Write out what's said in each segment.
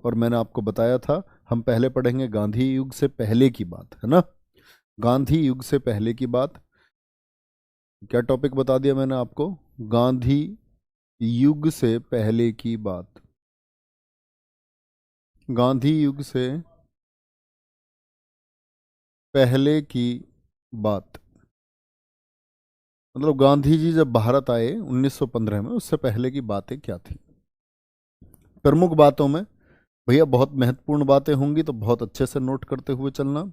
और मैंने आपको बताया था हम पहले पढ़ेंगे गांधी युग से पहले की बात, है ना। गांधी युग से पहले की बात, क्या टॉपिक बता दिया मैंने आपको? गांधी युग से पहले की बात। गांधी युग से पहले की बात मतलब गांधी जी जब भारत आए 1915 में, उससे पहले की बातें क्या थी। प्रमुख बातों में भैया बहुत महत्वपूर्ण बातें होंगी, तो बहुत अच्छे से नोट करते हुए चलना।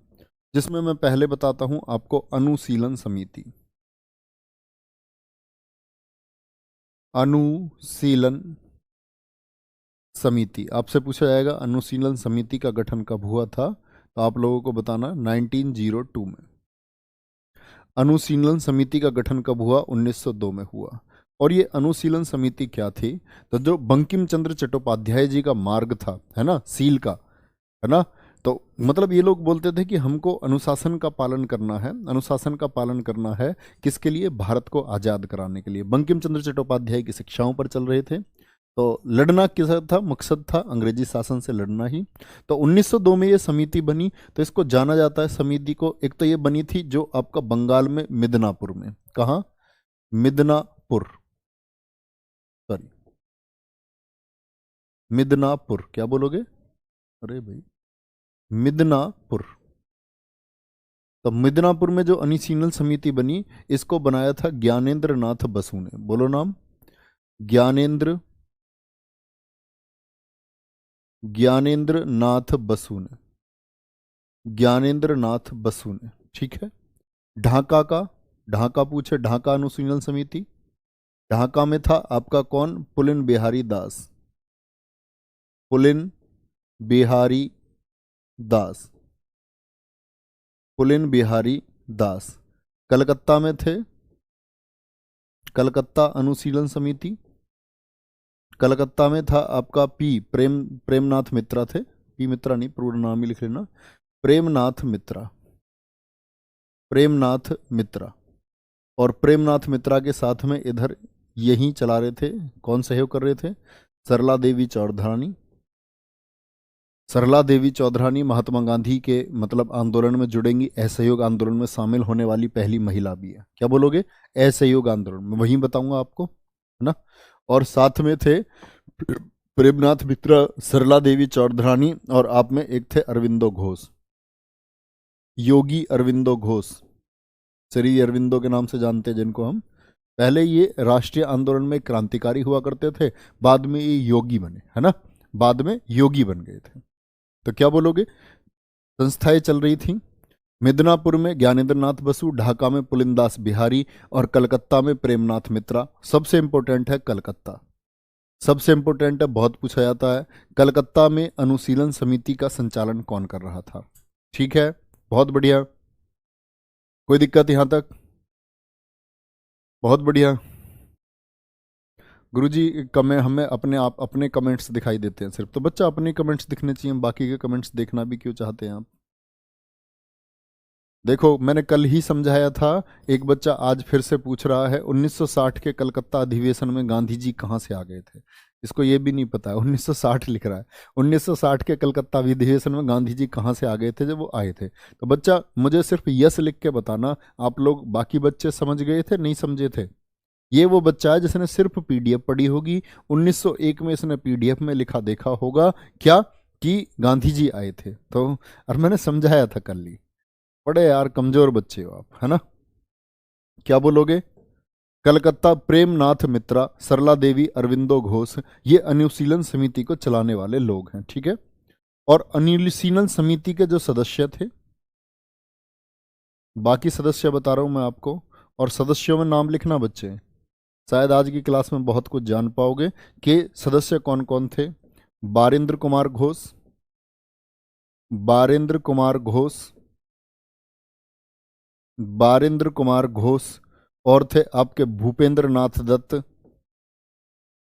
जिसमें मैं पहले बताता हूं आपको अनुशीलन समिति। अनुशीलन समिति आपसे पूछा जाएगा अनुशीलन समिति का गठन कब हुआ था, तो आप लोगों को बताना 1902 में। अनुशीलन समिति का गठन कब हुआ? 1902 में हुआ। और ये अनुशीलन समिति क्या थी? तो जो बंकिम चंद्र चट्टोपाध्याय जी का मार्ग था, है ना, सील का, है ना, तो मतलब ये लोग बोलते थे कि हमको अनुशासन का पालन करना है। अनुशासन का पालन करना है किसके लिए? भारत को आज़ाद कराने के लिए। बंकिम चंद्र चट्टोपाध्याय की शिक्षाओं पर चल रहे थे। तो लड़ना किसा था? मकसद था अंग्रेजी शासन से लड़ना ही। तो 1902 में ये समिति बनी। तो इसको जाना जाता है समिति को, एक तो ये बनी थी जो आपका बंगाल में मिदनापुर में, कहाँ? मिदनापुर, सॉरी मिदनापुर, क्या बोलोगे? अरे भाई, मिदनापुर। तो मिदनापुर में जो अनुशीलन समिति बनी, इसको बनाया था ज्ञानेंद्र नाथ बसु ने। बोलो नाम। ज्ञानेंद्र ज्ञानेंद्र नाथ बसु ने। ज्ञानेंद्र नाथ बसु ने, ठीक है। ढाका का, ढाका पूछे, ढाका अनुशीलन समिति। ढाका में था आपका कौन? पुलिन बिहारी दास। पुलिन बिहारी दास। पुलिन बिहारी दास। कलकत्ता में थे, कलकत्ता अनुशीलन समिति। कलकत्ता में था आपका प्रेमनाथ मित्रा थे। पी मित्रा नहीं, पूर्ण नाम ही लिख लेना, प्रेमनाथ मित्रा। प्रेमनाथ मित्रा। और प्रेमनाथ मित्रा के साथ में इधर यही चला रहे थे, कौन सहयोग कर रहे थे? सरला देवी चौधरानी। सरला देवी चौधरानी महात्मा गांधी के मतलब आंदोलन में जुड़ेंगी। असहयोग आंदोलन में शामिल होने वाली पहली महिला भी है। क्या बोलोगे? असहयोग आंदोलन में, वही बताऊंगा आपको, है ना। और साथ में थे प्रेमनाथ मित्रा, सरला देवी चौधरानी, और आप में एक थे अरविंदो घोष, योगी अरविंदो घोष, श्री अरविंदो के नाम से जानते हैं जिनको हम। पहले ये राष्ट्रीय आंदोलन में क्रांतिकारी हुआ करते थे, बाद में ये योगी बने, है ना, बाद में योगी बन गए थे। तो क्या बोलोगे? संस्थाएं चल रही थी मिदनापुर में ज्ञानेंद्र नाथ बसु, ढाका में पुलिनदास बिहारी, और कलकत्ता में प्रेमनाथ मित्रा। सबसे इंपॉर्टेंट है कलकत्ता, सबसे इंपॉर्टेंट है, बहुत पूछा जाता है। कलकत्ता में अनुशीलन समिति का संचालन कौन कर रहा था? ठीक है, बहुत बढ़िया, कोई दिक्कत यहां तक? बहुत बढ़िया। गुरुजी हमें अपने आप अपने कमेंट्स दिखाई देते हैं सिर्फ, तो बच्चा अपने कमेंट्स दिखने चाहिए, बाकी के कमेंट्स देखना भी क्यों चाहते हैं आप? देखो मैंने कल ही समझाया था, एक बच्चा आज फिर से पूछ रहा है 1960 के कलकत्ता अधिवेशन में गांधी जी कहाँ से आ गए थे। इसको ये भी नहीं पता है, 1960 लिख रहा है। 1960 के कलकत्ता अधिवेशन में गांधी जी कहाँ से आ गए थे जब वो आए थे? तो बच्चा मुझे सिर्फ यस लिख के बताना, आप लोग बाकी बच्चे समझ गए थे नहीं समझे थे? ये वो बच्चा है जिसने सिर्फ पीडीएफ पढ़ी होगी, 1901 में इसने पीडीएफ में लिखा देखा होगा क्या कि गांधी जी आए थे। तो और मैंने समझाया था कल ही। बड़े यार कमजोर बच्चे हो आप, है ना। क्या बोलोगे? कलकत्ता प्रेमनाथ मित्रा, सरला देवी, अरविंदो घोष, ये अनुशीलन समिति को चलाने वाले लोग हैं, ठीक है। और अनुशीलन समिति के जो सदस्य थे, बाकी सदस्य बता रहा हूं मैं आपको, और सदस्यों में नाम लिखना बच्चे, शायद आज की क्लास में बहुत कुछ जान पाओगे कि सदस्य कौन कौन थे। बारेंद्र कुमार घोष, बारेंद्र कुमार घोष, बारेंद्र कुमार घोष, और थे आपके भूपेंद्र नाथ दत्त।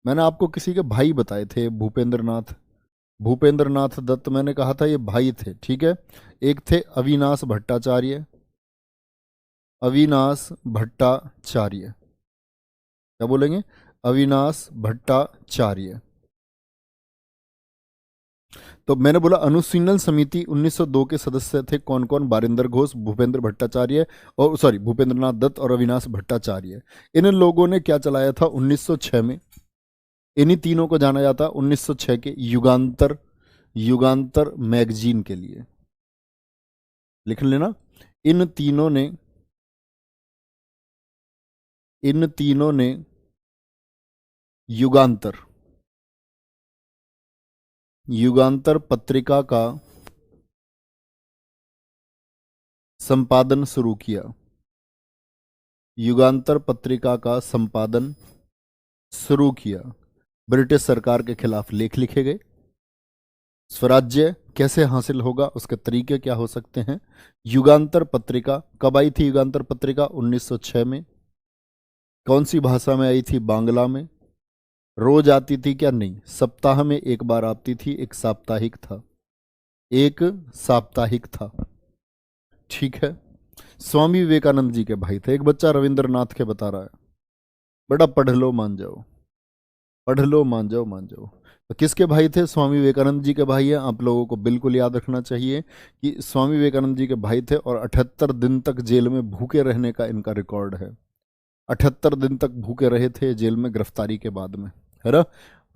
मैंने आपको किसी के भाई बताए थे, भूपेंद्र नाथ, भूपेंद्र नाथ दत्त मैंने कहा था ये भाई थे, ठीक है। एक थे अविनाश भट्टाचार्य, अविनाश भट्टाचार्य, क्या बोलेंगे? अविनाश भट्टाचार्य। तो मैंने बोला अनुशीलन समिति 1902 के सदस्य थे कौन कौन? बारिंदर घोष, भूपेंद्र भट्टाचार्य और सॉरी भूपेंद्रनाथ दत्त और अविनाश भट्टाचार्य। इन लोगों ने क्या चलाया था 1906 में? इन्हीं तीनों को जाना जाता 1906 के युगांतर मैगजीन के लिए। लिख लेना, इन तीनों ने युगांतर पत्रिका का संपादन शुरू किया। युगांतर पत्रिका का संपादन शुरू किया। ब्रिटिश सरकार के खिलाफ लेख लिखे गए। स्वराज्य कैसे हासिल होगा, उसके तरीके क्या हो सकते हैं। युगांतर पत्रिका कब आई थी? युगांतर पत्रिका 1906 में। कौन सी भाषा में आई थी? बांग्ला में। रोज आती थी क्या? नहीं, सप्ताह में एक बार आती थी। एक साप्ताहिक था। ठीक है। स्वामी विवेकानंद जी के भाई थे। एक बच्चा रविंद्रनाथ के बता रहा है, बड़ा पढ़ लो मान जाओ, पढ़ लो मान जाओ। तो किसके भाई थे? स्वामी विवेकानंद जी के भाई हैं। आप लोगों को बिल्कुल याद रखना चाहिए कि स्वामी विवेकानंद जी के भाई थे और 78 दिन तक जेल में भूखे रहने का इनका रिकॉर्ड है। 78 दिन तक भूखे रहे थे जेल में गिरफ्तारी के बाद में, है ना।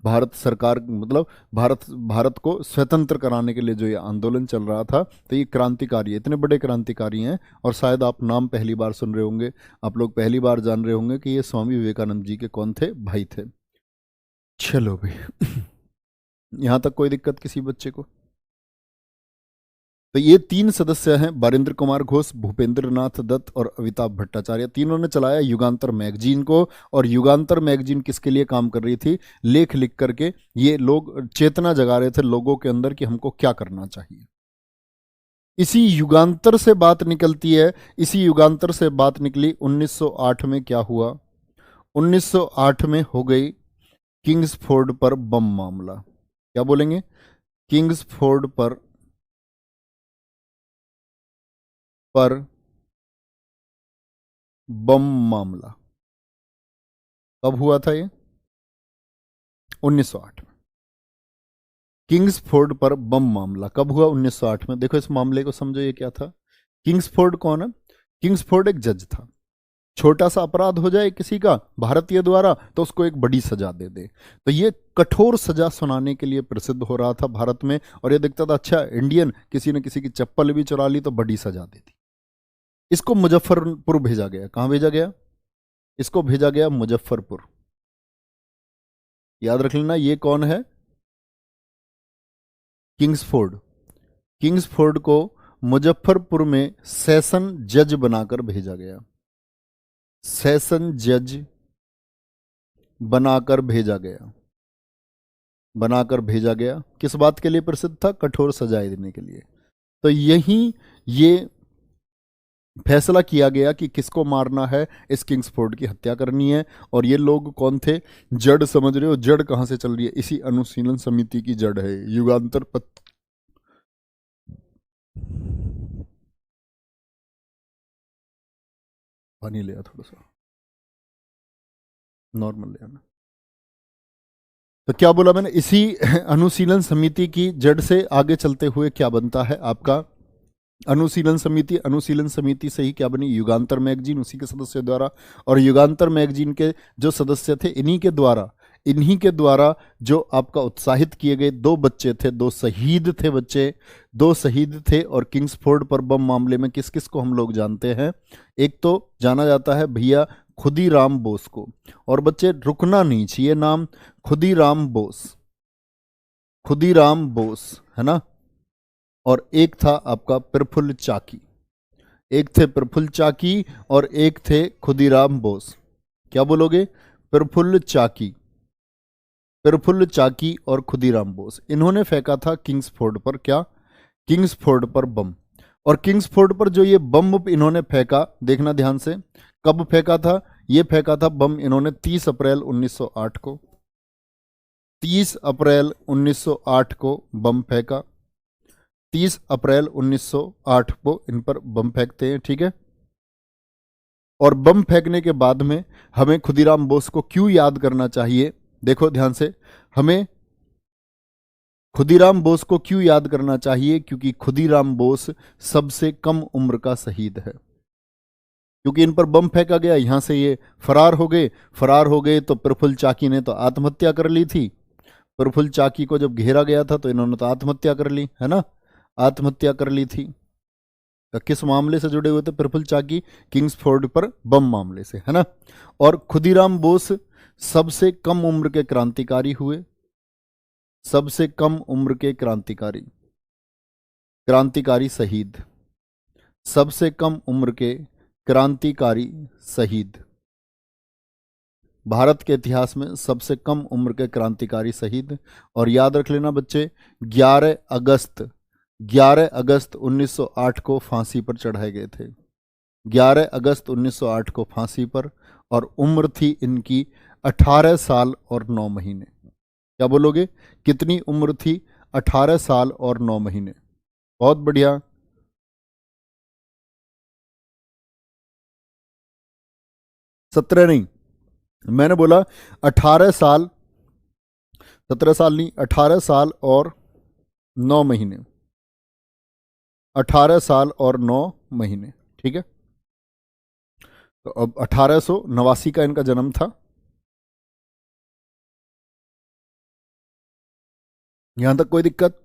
भारत सरकार मतलब भारत को स्वतंत्र कराने के लिए जो ये आंदोलन चल रहा था, तो ये क्रांतिकारी है, इतने बड़े क्रांतिकारी हैं। और शायद आप नाम पहली बार सुन रहे होंगे, आप लोग पहली बार जान रहे होंगे कि ये स्वामी विवेकानंद जी के कौन थे? भाई थे। चलो भाई यहां तक कोई दिक्कत किसी बच्चे को? तो ये तीन सदस्य हैं, बारिंद्र कुमार घोष, भूपेंद्रनाथ दत्त और अमिताभ भट्टाचार्य। तीनों ने चलाया युगांतर मैगजीन को। और युगांतर मैगजीन किसके लिए काम कर रही थी? लेख लिख करके ये लोग चेतना जगा रहे थे लोगों के अंदर कि हमको क्या करना चाहिए। इसी युगांतर से बात निकलती है, इसी युगांतर से बात निकली 1908 में। क्या हुआ? 1908 में हो गई किंग्सफोर्ड पर बम मामला। क्या बोलेंगे? किंग्सफोर्ड पर बम मामला कब हुआ था? ये 1908 में। किंग्सफोर्ड पर बम मामला कब हुआ? 1908 में। देखो इस मामले को समझो, ये क्या था। किंग्सफोर्ड कौन है? किंग्सफोर्ड एक जज था। छोटा सा अपराध हो जाए किसी का भारतीय द्वारा तो उसको एक बड़ी सजा दे दे, तो ये कठोर सजा सुनाने के लिए प्रसिद्ध हो रहा था भारत में। और ये दिखता था अच्छा इंडियन किसी ने किसी की चप्पल भी चुरा ली तो बड़ी सजा देती। इसको मुजफ्फरपुर भेजा गया। कहां भेजा गया? इसको भेजा गया मुजफ्फरपुर। याद रख लेना, ये कौन है? किंग्सफोर्ड। किंग्सफोर्ड को मुजफ्फरपुर में सेशन जज बनाकर भेजा गया। सेशन जज बनाकर भेजा गया। किस बात के लिए प्रसिद्ध था? कठोर सजाएं देने के लिए। तो यहीं ये फैसला किया गया कि किसको मारना है, इस किंग्सफोर्ड की हत्या करनी है। और ये लोग कौन थे? जड़ समझ रहे हो? जड़ कहां से चल रही है? इसी अनुशीलन समिति की जड़ है युगांतर पानी लिया थोड़ा सा, नॉर्मल ले आना। तो क्या बोला मैंने? इसी अनुशीलन समिति की जड़ से आगे चलते हुए क्या बनता है आपका अनुशीलन समिति से ही क्या बनी? युगांतर मैगजीन, उसी के सदस्य द्वारा। और युगांतर मैगजीन के जो सदस्य थे, इन्हीं के द्वारा जो आपका उत्साहित किए गए दो बच्चे थे, दो शहीद थे। और किंग्सफोर्ड पर बम मामले में किस किस को हम लोग जानते हैं? एक तो जाना जाता है भैया खुदीराम बोस को। और बच्चे रुकना नहीं चाहिए नाम, खुदीराम बोस है ना। और एक था आपका प्रफुल्ल चाकी। एक थे प्रफुल्ल चाकी और एक थे खुदीराम बोस। क्या बोलोगे? प्रफुल्ल चाकी और खुदीराम बोस। इन्होंने फेंका था किंग्सफोर्ड पर क्या? किंग्सफोर्ड पर बम। और किंग्सफोर्ड पर जो ये बम इन्होंने फेंका, देखना ध्यान से, कब फेंका था? ये फेंका था बम इन्होंने 30 अप्रैल 1908 को। 30 अप्रैल 1908 को बम फेंका। 30 अप्रैल 1908 को इन पर बम फेंकते हैं, ठीक है। और बम फेंकने के बाद में हमें खुदीराम बोस को क्यों याद करना चाहिए? देखो ध्यान से, हमें खुदीराम बोस को क्यों याद करना चाहिए? क्योंकि खुदीराम बोस सबसे कम उम्र का शहीद है। क्योंकि इन पर बम फेंका गया, यहां से ये फरार हो गए तो प्रफुल्ल चाकी ने तो आत्महत्या कर ली थी। प्रफुल्ल चाकी को जब घेरा गया था तो इन्होंने तो आत्महत्या कर ली, है ना, आत्महत्या कर ली थी। तो किस मामले से जुड़े हुए थे प्रफुल्ल चाकी? किंग्सफोर्ड पर बम मामले से, है ना। और खुदीराम बोस सबसे कम उम्र के क्रांतिकारी हुए, सबसे कम उम्र के क्रांतिकारी शहीद, सबसे कम उम्र के क्रांतिकारी शहीद, भारत के इतिहास में सबसे कम उम्र के क्रांतिकारी शहीद। और याद रख लेना बच्चे, 11 अगस्त 1908 को फांसी पर चढ़ाए गए थे। 11 अगस्त 1908 को फांसी पर, और उम्र थी इनकी 18 साल और 9 महीने। क्या बोलोगे, कितनी उम्र थी? 18 साल और 9 महीने। बहुत बढ़िया। सत्रह नहीं, मैंने बोला 18 साल, 17 साल नहीं, 18 साल और 9 महीने, 18 साल और 9 महीने, ठीक है। तो अब 1889 का इनका जन्म था। यहां तक कोई दिक्कत?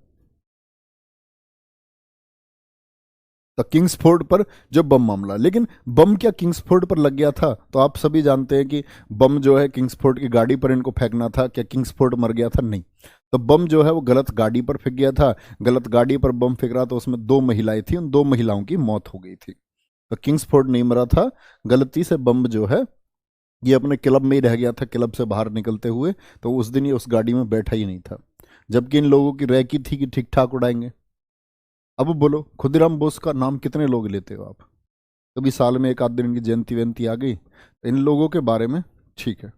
तो किंग्सफोर्ड पर जो बम मामला, लेकिन बम क्या किंग्सफोर्ड पर लग गया था? तो आप सभी जानते हैं कि बम जो है किंग्सफोर्ड की गाड़ी पर इनको फेंकना था। क्या किंग्सफोर्ड मर गया था? नहीं। तो बम जो है वो गलत गाड़ी पर फेंक गया था। गलत गाड़ी पर बम फेंक रहा, तो उसमें 2 महिलाएं थी, उन 2 महिलाओं की मौत हो गई थी। तो किंग्सफोर्ड नहीं मरा था, गलती से बम जो है ये अपने क्लब में ही रह गया था। क्लब से बाहर निकलते हुए तो उस दिन ये उस गाड़ी में बैठा ही नहीं था, जबकि इन लोगों की रैकी थी कि ठीक ठाक उड़ाएंगे। अब बोलो, खुदीराम बोस का नाम कितने लोग लेते हो आप? कभी साल में एक आध दिन इनकी जयंती वयंती आ गई तो इन लोगों के बारे में, ठीक है,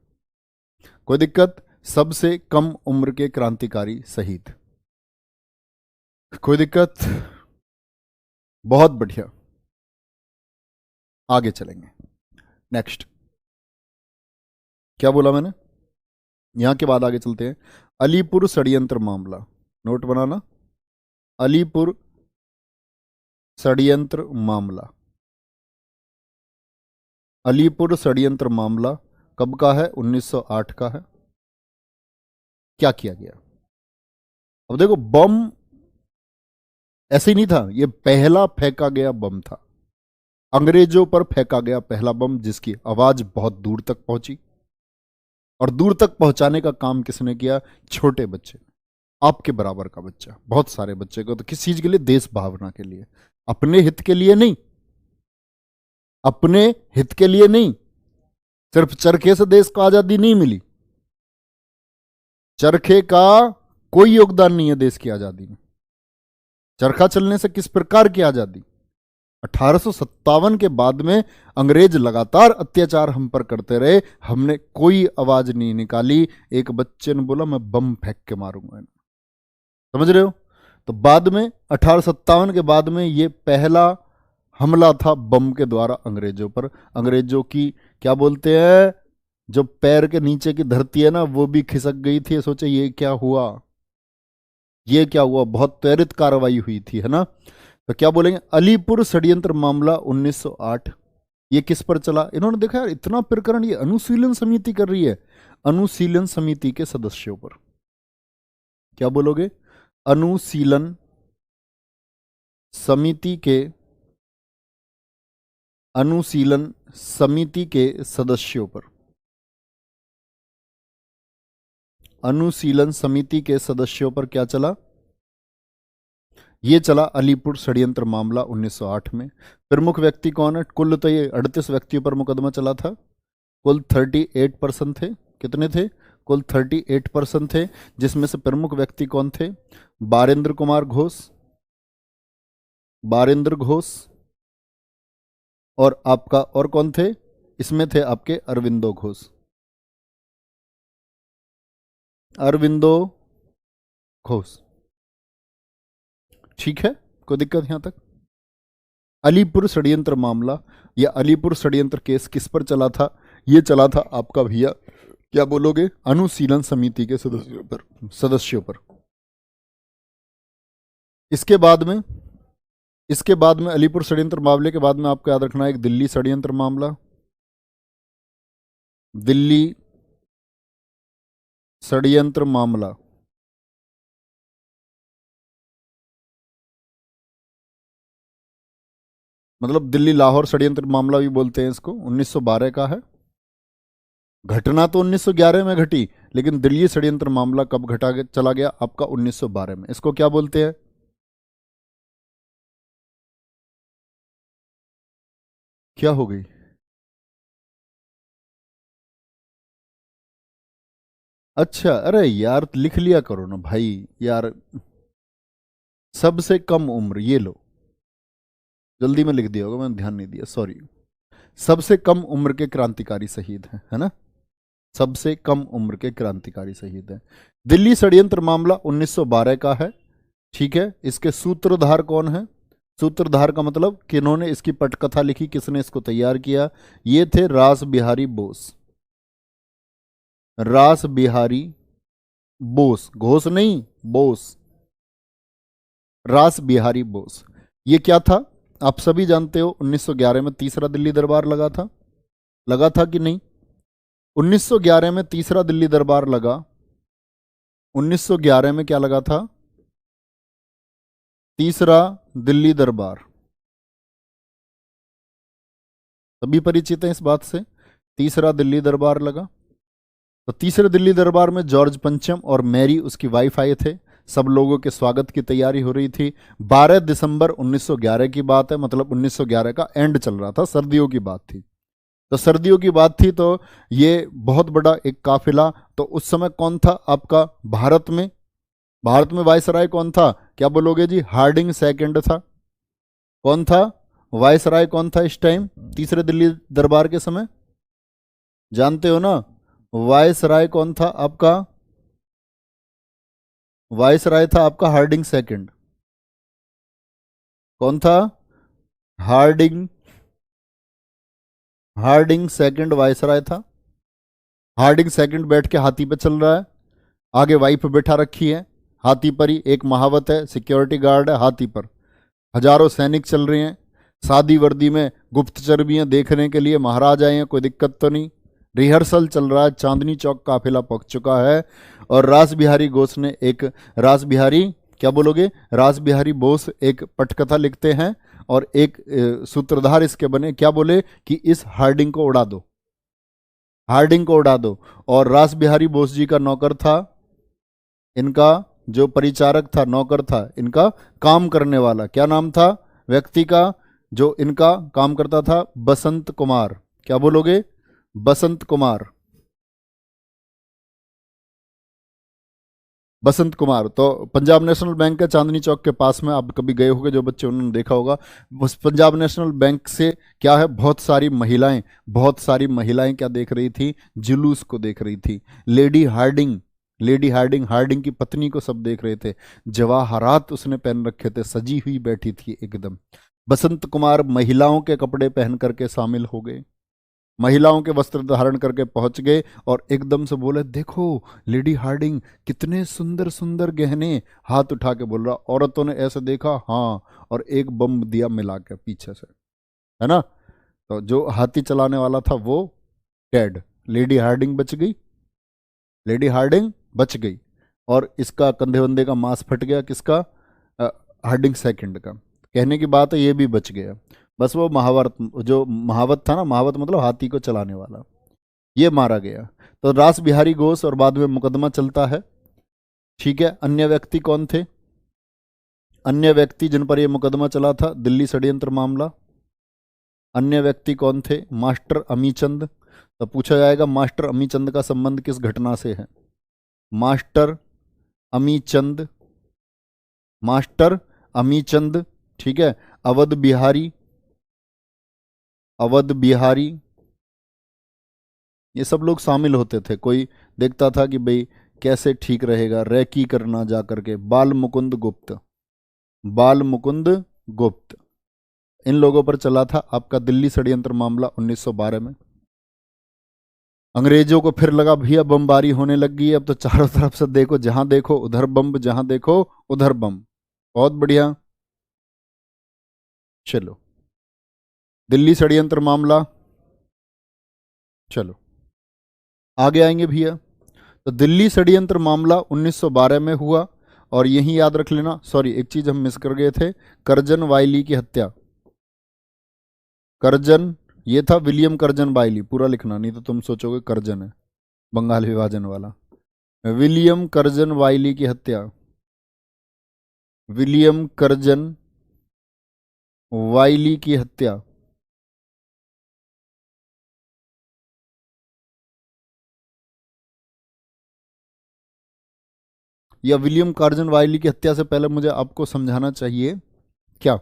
कोई दिक्कत? सबसे कम उम्र के क्रांतिकारी शहीद, कोई दिक्कत? बहुत बढ़िया, आगे चलेंगे। नेक्स्ट, क्या बोला मैंने? यहां के बाद आगे चलते हैं। अलीपुर षड्यंत्र मामला, नोट बनाना, अलीपुर षड्यंत्र मामला। अलीपुर षड्यंत्र मामला कब का है? 1908 का है। क्या किया गया? अब देखो, बम ऐसे ही नहीं था, ये पहला फेंका गया बम था, अंग्रेजों पर फेंका गया पहला बम, जिसकी आवाज बहुत दूर तक पहुंची। और दूर तक पहुंचाने का काम किसने किया? छोटे बच्चे, आपके बराबर का बच्चा, बहुत सारे बच्चे को। तो किस चीज के लिए? देश भावना के लिए, अपने हित के लिए नहीं, अपने हित के लिए नहीं। सिर्फ चरखे से देश को आजादी नहीं मिली, चरखे का कोई योगदान नहीं है देश की आजादी में। चरखा चलने से किस प्रकार की आजादी? 1857 के बाद में अंग्रेज लगातार अत्याचार हम पर करते रहे, हमने कोई आवाज नहीं निकाली। एक बच्चे ने बोला मैं बम फेंक के मारूंगा, समझ रहे हो? तो बाद में 1857 के बाद में ये पहला हमला था बम के द्वारा अंग्रेजों पर। अंग्रेजों की क्या बोलते हैं, जो पैर के नीचे की धरती है ना, वो भी खिसक गई थी। सोचे ये क्या हुआ, ये क्या हुआ, बहुत त्वरित कार्रवाई हुई थी, है ना। तो क्या बोलेंगे? अलीपुर षड्यंत्र मामला 1908, ये किस पर चला? इन्होंने देखा यार इतना प्रकरण ये अनुशीलन समिति कर रही है, अनुशीलन समिति के सदस्यों पर। क्या बोलोगे? अनुशीलन समिति के, अनुशीलन समिति के सदस्यों पर, अनुशीलन समिति के सदस्यों पर क्या चला? ये चला अलीपुर षड्यंत्र मामला 1908 में। प्रमुख व्यक्ति कौन है? कुल तो ये 38 व्यक्तियों पर मुकदमा चला था, कुल 38% थे। कितने थे? कुल 38% थे, जिसमें से प्रमुख व्यक्ति कौन थे? बारेंद्र कुमार घोष, बारेंद्र घोष, और आपका और कौन थे इसमें? थे आपके अरविंदो घोष, अरविंदो घोष, ठीक है, कोई दिक्कत यहां तक? अलीपुर षड्यंत्र मामला या अलीपुर षड्यंत्र केस किस पर चला था? ये चला था आपका भैया, क्या बोलोगे? अनुशीलन समिति के सदस्यों पर, सदस्यों पर। इसके बाद में इसके बाद में अलीपुर षड्यंत्र मामले के बाद में आपको याद रखना है एक दिल्ली षड्यंत्र मामला। दिल्ली षड्यंत्र मामला, मतलब दिल्ली लाहौर षड्यंत्र मामला भी बोलते हैं इसको, 1912 का है। घटना तो 1911 में घटी, लेकिन दिल्ली षड्यंत्र मामला कब चला गया आपका 1912 में। इसको क्या बोलते हैं? क्या हो गई? अच्छा, अरे यार लिख लिया करो ना भाई यार। सबसे कम उम्र, ये लो, जल्दी में लिख दिया होगा, मैंने ध्यान नहीं दिया, सॉरी। सबसे कम उम्र के क्रांतिकारी शहीद हैं, है ना? सबसे कम उम्र के क्रांतिकारी शहीद हैं। दिल्ली षड्यंत्र मामला 1912 का है, ठीक है। इसके सूत्रधार कौन है? सूत्रधार का मतलब किन्होंने इसकी पटकथा लिखी, किसने इसको तैयार किया? ये थे रास बिहारी बोस। रास बिहारी बोस, घोष नहीं, बोस, रास बिहारी बोस। ये क्या था आप सभी जानते हो, 1911 में तीसरा दिल्ली दरबार लगा था कि नहीं? 1911 में तीसरा दिल्ली दरबार लगा। 1911 में क्या लगा था? तीसरा दिल्ली दरबार। सभी परिचित हैं इस बात से, तीसरा दिल्ली दरबार लगा। तो तीसरे दिल्ली दरबार में जॉर्ज पंचम और मैरी उसकी वाइफ आए थे। सब लोगों के स्वागत की तैयारी हो रही थी। 12 दिसंबर 1911 की बात है, मतलब 1911 का एंड चल रहा था, सर्दियों की बात थी। तो सर्दियों की बात थी, तो ये बहुत बड़ा एक काफिला। तो उस समय कौन था आपका भारत में वायसराय कौन था? क्या बोलोगे जी? हार्डिंग सेकंड था। कौन था वायसराय? कौन था इस टाइम तीसरे दिल्ली दरबार के समय? जानते हो ना? वायसराय कौन था आपका? वायसराय था आपका हार्डिंग सेकंड। कौन था? हार्डिंग हार्डिंग सेकंड वायसराय था। हार्डिंग सेकंड बैठ के हाथी पे चल रहा है, आगे वाइफ बैठा रखी है हाथी पर ही, एक महावत है, सिक्योरिटी गार्ड है हाथी पर, हजारों सैनिक चल रहे हैं, सादी वर्दी में गुप्तचर भी हैं देखने के लिए, महाराज आए हैं, कोई दिक्कत तो नहीं। रिहर्सल चल रहा है, चांदनी चौक काफिला पहुंच चुका है। और रास बिहारी घोष ने एक, रास बिहारी, क्या बोलोगे? रास बिहारी बोस एक पटकथा लिखते हैं और एक सूत्रधार इसके बने, क्या बोले कि इस हार्डिंग को उड़ा दो, हार्डिंग को उड़ा दो। और रास बिहारी बोस जी का नौकर था, इनका जो परिचारक था, नौकर था इनका, काम करने वाला, क्या नाम था व्यक्ति का जो इनका काम करता था? बसंत कुमार। क्या बोलोगे? बसंत कुमार। बसंत कुमार तो पंजाब नेशनल बैंक है चांदनी चौक के पास में, आप कभी गए होंगे जो बच्चे, उन्होंने देखा होगा। उस पंजाब नेशनल बैंक से क्या है, बहुत सारी महिलाएं क्या देख रही थी? जुलूस को देख रही थी। हार्डिंग की पत्नी को सब देख रहे थे। जवाहरात उसने पहन रखे थे, सजी हुई बैठी थी एकदम। बसंत कुमार महिलाओं के कपड़े पहन करके शामिल हो गए, महिलाओं के वस्त्र धारण करके पहुंच गए और एकदम से बोले, देखो लेडी हार्डिंग, कितने सुंदर सुंदर गहने। हाथ उठा के बोल रहा, औरतों ने ऐसे देखा, हाँ, और एक बम दिया मिला के पीछे से, है ना? तो जो हाथी चलाने वाला था वो डेड, लेडी हार्डिंग बच गई, लेडी हार्डिंग बच गई। और इसका कंधे वंधे का मांस फट गया, किसका? हार्डिंग सेकंड का। कहने की बात है ये भी बच गया, बस वो महावत, जो महावत था ना, महावत मतलब हाथी को चलाने वाला, ये मारा गया। तो रास बिहारी घोष, और बाद में मुकदमा चलता है, ठीक है। अन्य व्यक्ति कौन थे? अन्य व्यक्ति जिन पर यह मुकदमा चला था, दिल्ली षड्यंत्र मामला, अन्य व्यक्ति कौन थे? मास्टर अमीचंद। तो पूछा जाएगा मास्टर अमीचंद का संबंध किस घटना से है? मास्टर अमीचंद, मास्टर अमीचंद, ठीक है। अवध बिहारी, अवध बिहारी, ये सब लोग शामिल होते थे। कोई देखता था कि भाई कैसे ठीक रहेगा, रैकी करना जा करके। बाल मुकुंद गुप्त, बाल मुकुंद गुप्त, इन लोगों पर चला था आपका दिल्ली षड्यंत्र मामला 1912 में। अंग्रेजों को फिर लगा भैया बमबारी होने लग गई है, अब तो चारों तरफ से देखो, जहां देखो उधर बम, जहां देखो उधर बम। बहुत बढ़िया। चलो, दिल्ली षड्यंत्र मामला, चलो आगे आएंगे भैया। तो दिल्ली षड्यंत्र मामला 1912 में हुआ, और यही याद रख लेना, सॉरी एक चीज हम मिस कर गए थे, करजन वायली की हत्या। करजन, ये था विलियम करजन वायली, पूरा लिखना नहीं तो तुम सोचोगे करजन है, बंगाल विभाजन वाला। विलियम करजन वायली की हत्या, विलियम करजन वायली की हत्या। या विलियम कार्जन वायली की हत्या से पहले मुझे आपको समझाना चाहिए क्या,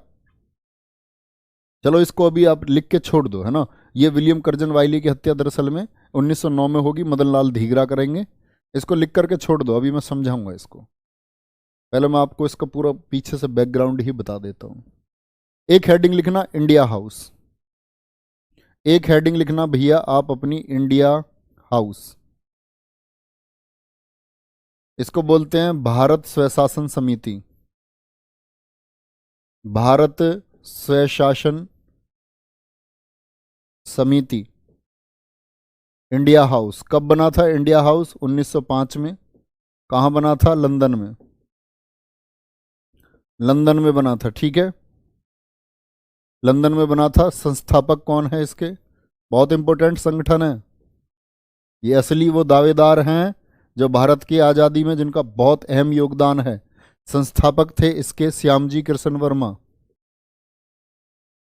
चलो इसको अभी आप लिख के छोड़ दो, है ना। ये विलियम कर्जन वायली की हत्या दरअसल में 1909 में होगी, मदन लाल धीगरा करेंगे। इसको लिख करके छोड़ दो, अभी मैं समझाऊंगा इसको। पहले मैं आपको इसका पूरा पीछे से बैकग्राउंड ही बता देता हूं। एक हेडिंग लिखना इंडिया हाउस, एक हेडिंग लिखना भैया आप अपनी इंडिया हाउस। इसको बोलते हैं भारत स्वशासन समिति, भारत स्वशासन समिति। इंडिया हाउस कब बना था? इंडिया हाउस 1905 में। कहाँ बना था? लंदन में, लंदन में बना था, ठीक है, लंदन में बना था। संस्थापक कौन है इसके? बहुत इंपॉर्टेंट संगठन है ये, असली वो दावेदार हैं जो भारत की आज़ादी में जिनका बहुत अहम योगदान है। संस्थापक थे इसके श्यामजी कृष्ण वर्मा,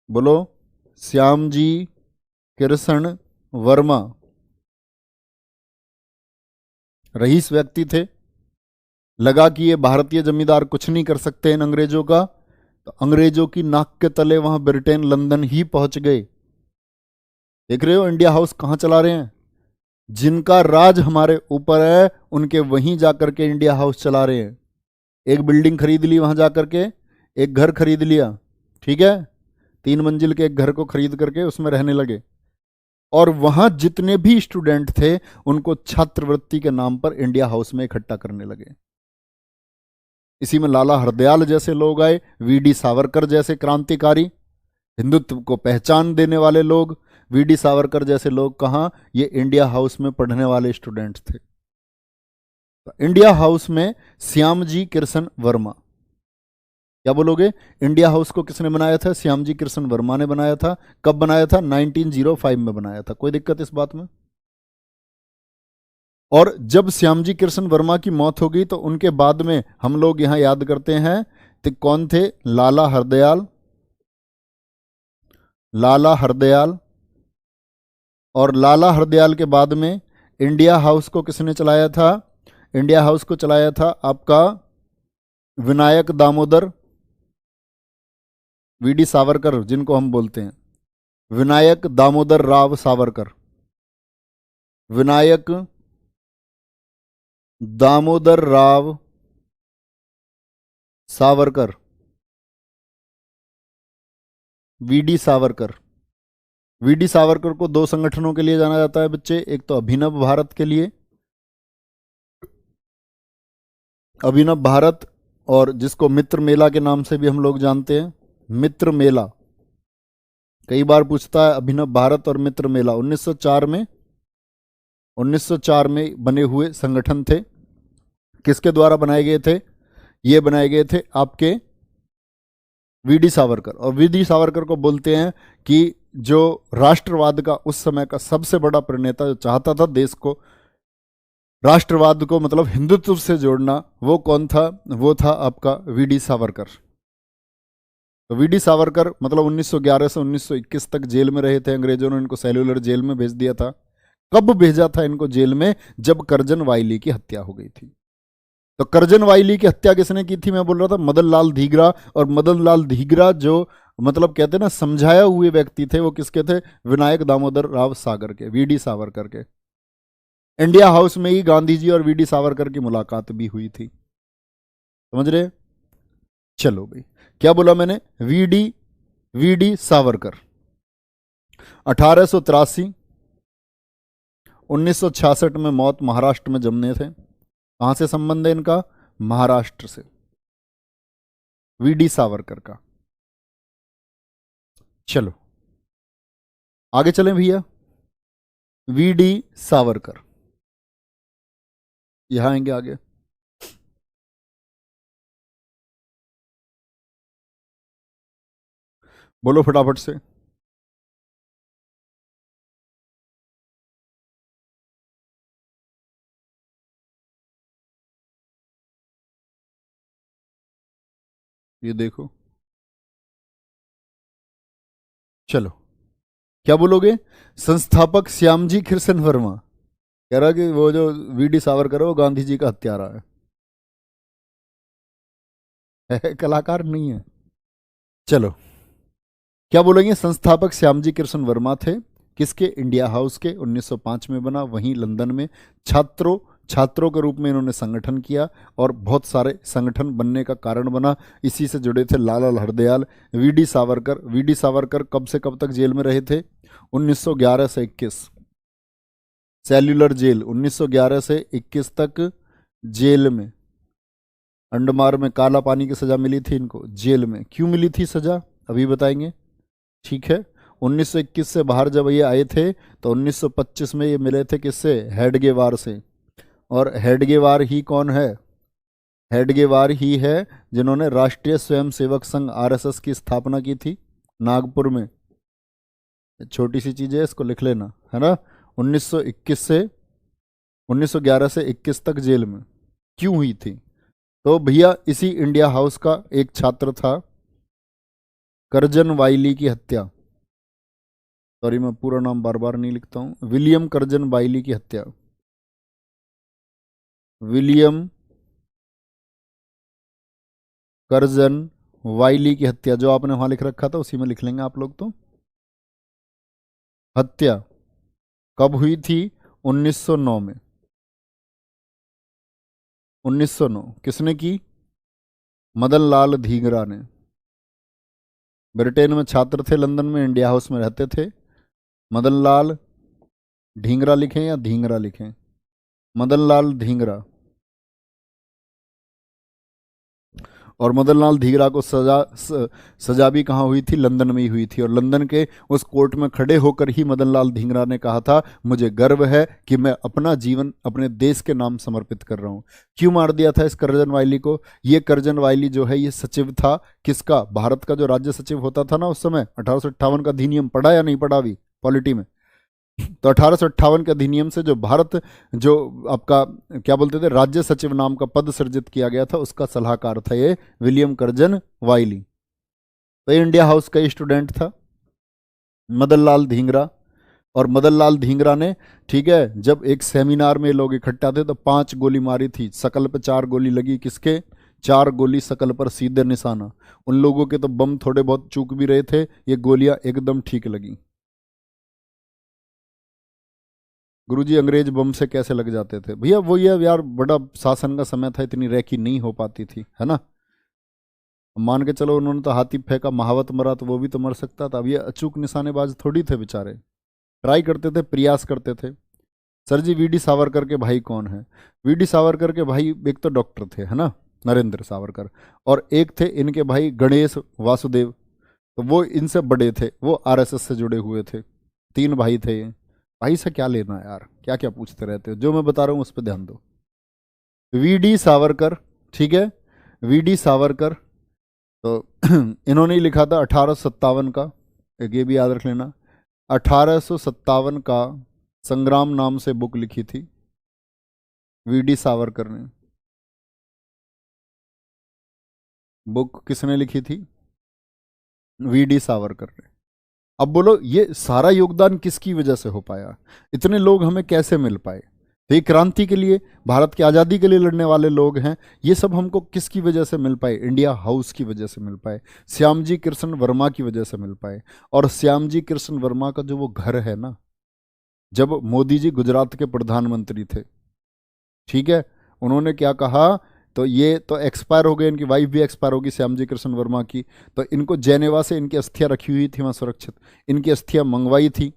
बोलो, श्यामजी कृष्ण वर्मा। रईस व्यक्ति थे, लगा कि ये भारतीय जमींदार कुछ नहीं कर सकते इन अंग्रेजों का, तो अंग्रेजों की नाक के तले वहां ब्रिटेन लंदन ही पहुंच गए। देख रहे हो इंडिया हाउस कहां चला रहे हैं, जिनका राज हमारे ऊपर है उनके वहीं जाकर के इंडिया हाउस चला रहे हैं। एक बिल्डिंग खरीद ली वहां जाकर के, एक घर खरीद लिया, ठीक है, 3 मंजिल के एक घर को खरीद करके उसमें रहने लगे, और वहां जितने भी स्टूडेंट थे उनको छात्रवृत्ति के नाम पर इंडिया हाउस में इकट्ठा करने लगे। इसी में लाला हरदयाल जैसे लोग आए, वीडी सावरकर जैसे क्रांतिकारी, हिंदुत्व को पहचान देने वाले लोग, वीडी सावरकर जैसे लोग कहाँ? ये इंडिया हाउस में पढ़ने वाले स्टूडेंट थे। तो इंडिया हाउस में श्यामजी कृष्ण वर्मा, क्या बोलोगे? इंडिया हाउस को किसने बनाया था? श्यामजी कृष्ण वर्मा ने बनाया था। कब बनाया था? 1905 में बनाया था। कोई दिक्कत इस बात में? और जब श्यामजी कृष्ण वर्मा की मौत हो गई तो उनके बाद में हम लोग यहां याद करते हैं तो कौन थे? लाला हरदयाल, लाला हरदयाल। और लाला हरदयाल के बाद में इंडिया हाउस को किसने चलाया था? इंडिया हाउस को चलाया था आपका विनायक दामोदर, वीडी सावरकर जिनको हम बोलते हैं, विनायक दामोदर राव सावरकर, विनायक दामोदर राव सावरकर, वीडी सावरकर। वीडी सावरकर को 2 संगठनों के लिए जाना जाता है बच्चे, एक तो अभिनव भारत के लिए, अभिनव भारत, और जिसको मित्र मेला के नाम से भी हम लोग जानते हैं, मित्र मेला। कई बार पूछता है अभिनव भारत और मित्र मेला। 1904 में बने हुए संगठन थे। किसके द्वारा बनाए गए थे? ये बनाए गए थे आपके वीडी सावरकर। और वीडी सावरकर को बोलते हैं कि जो राष्ट्रवाद का उस समय का सबसे बड़ा प्रणेता, जो चाहता था देश को, राष्ट्रवाद को मतलब हिंदुत्व से जोड़ना, वो कौन था? वो था आपका वीडी सावरकर। तो वीडी सावरकर मतलब 1911 से 1921 तक जेल में रहे थे। अंग्रेजों ने इनको सेल्यूलर जेल में भेज दिया था। कब भेजा था इनको जेल में? जब करजन वायली की हत्या हो गई थी। तो करजन वायली की हत्या किसने की थी? मैं बोल रहा था मदन लाल धीगरा। और मदन लाल धीगरा जो मतलब कहते हैं ना समझाया हुए व्यक्ति थे, वो किसके थे? विनायक दामोदर राव सागर के, वीडी सावरकर के। इंडिया हाउस में ही गांधी जी और वीडी सावरकर की मुलाकात भी हुई थी, समझ रहे? चलो भाई, क्या बोला मैंने? वीडी, वीडी सावरकर 1883, 1966 में मौत, महाराष्ट्र में जमने थे। कहां से संबंध है इनका? महाराष्ट्र से। वीडी सावरकर का। चलो आगे चलें भैया। वीडी सावरकर, यहां आएंगे आगे। बोलो फटाफट से। ये देखो, चलो क्या बोलोगे? संस्थापक श्यामजी कृष्ण वर्मा। कह रहा कि वो जो वीडी सावरकर है वो गांधी जी का हत्यारा है कलाकार नहीं है। चलो क्या बोलेंगे? संस्थापक श्यामजी कृष्ण वर्मा थे किसके? इंडिया हाउस के। 1905 में बना, वहीं लंदन में छात्रों के रूप में इन्होंने संगठन किया और बहुत सारे संगठन बनने का कारण बना। इसी से जुड़े थे लाला हरदयाल। वीडी सावरकर, वीडी सावरकर कब से कब तक जेल में रहे थे? 1911 से 21, सेल्युलर जेल 1911 से 21 तक जेल में। अंडमान में काला पानी की सजा मिली थी इनको जेल में। क्यों मिली थी सजा अभी बताएंगे, ठीक है। 1921 से बाहर जब ये आए थे तो 1925 में ये मिले थे किससे? हेडगेवार से। और हेडगेवार ही कौन है? हेडगेवार ही है जिन्होंने राष्ट्रीय स्वयंसेवक संघ आरएसएस की स्थापना की थी नागपुर में। छोटी सी चीज है, इसको लिख लेना, है ना। 1921 से 1911 से 21 तक जेल में क्यों हुई थी? तो भैया इसी इंडिया हाउस का एक छात्र था कर्जन वाइली की हत्या। सॉरी मैं पूरा नाम बार बार नहीं लिखता हूं। विलियम कर्जन वाइली की हत्या। विलियम कर्जन वाइली की हत्या, जो आपने वहां लिख रखा था उसी में लिख लेंगे आप लोग। तो हत्या कब हुई थी? 1909 में। 1909 किसने की? मदन लाल धींगरा ने। ब्रिटेन में छात्र थे, लंदन में इंडिया हाउस में रहते थे। मदन लाल ढींगरा लिखें या धींगरा लिखें? मदन लाल धींगरा। और मदन लाल धींगरा को सजा भी कहाँ हुई थी? लंदन में ही हुई थी। और लंदन के उस कोर्ट में खड़े होकर ही मदन लाल धींगरा ने कहा था मुझे गर्व है कि मैं अपना जीवन अपने देश के नाम समर्पित कर रहा हूँ। क्यों मार दिया था इस कर्जन वाइली को? ये कर्जन वाइली जो है ये सचिव था किसका? भारत का जो राज्य सचिव होता था ना उस समय। 1858 का अधिनियम पढ़ा या नहीं पढ़ा अभी पॉलिटी में? तो 1858 के अधिनियम से जो भारत जो आपका क्या बोलते थे राज्य सचिव नाम का पद सृजित किया गया था, उसका सलाहकार था ये विलियम कर्जन वाइली। तो इंडिया हाउस का स्टूडेंट था मदन लाल धींगरा। और मदन लाल धींगरा ने, ठीक है, जब एक सेमिनार में लोग इकट्ठा थे तो 5 गोली मारी थी। शकल पे 4 गोली लगी। किसके? 4 गोली शकल पर, सीधे निशाना। उन लोगों के तो बम थोड़े बहुत चूक भी रहे थे, ये गोलियां एकदम ठीक लगी। गुरुजी अंग्रेज बम से कैसे लग जाते थे? भैया वो ये यार बड़ा शासन का समय था, इतनी रैकी नहीं हो पाती थी, है ना। मान के चलो उन्होंने तो हाथी फेंका, महावत मरा, तो वो भी तो मर सकता था। अब ये अचूक निशानेबाज थोड़ी थे बेचारे, ट्राई करते थे, प्रयास करते थे। सर जी वीडी सावरकर के भाई कौन है? वीडी सावरकर के भाई एक तो डॉक्टर थे, है ना, नरेंद्र सावरकर। और एक थे इनके भाई गणेश वासुदेव, तो वो इनसे बड़े थे, वो आरएसएस से जुड़े हुए थे। 3 भाई थे ये। भाई से क्या लेना है यार, क्या क्या पूछते रहते हो? जो मैं बता रहा हूँ उस पर ध्यान दो। वीडी सावरकर, ठीक है, वीडी सावरकर। तो इन्होंने ही लिखा था 1857 का, एक ये भी याद रख लेना, 1857 का संग्राम नाम से बुक लिखी थी वीडी सावरकर ने। बुक किसने लिखी थी? वीडी सावरकर ने। अब बोलो ये सारा योगदान किसकी वजह से हो पाया? इतने लोग हमें कैसे मिल पाए? तो ये क्रांति के लिए, भारत की आज़ादी के लिए लड़ने वाले लोग हैं। ये सब हमको किसकी वजह से मिल पाए? इंडिया हाउस की वजह से मिल पाए, श्यामजी कृष्ण वर्मा की वजह से मिल पाए। और श्यामजी कृष्ण वर्मा का जो वो घर है ना, जब मोदी जी गुजरात के प्रधानमंत्री थे, ठीक है, उन्होंने क्या कहा, तो ये तो एक्सपायर हो गए, इनकी वाइफ भी एक्सपायर होगी श्यामजी कृष्ण वर्मा की। तो इनको जेनेवा से इनकी अस्थियां रखी हुई थी वहाँ सुरक्षित, इनकी अस्थियां मंगवाई थी।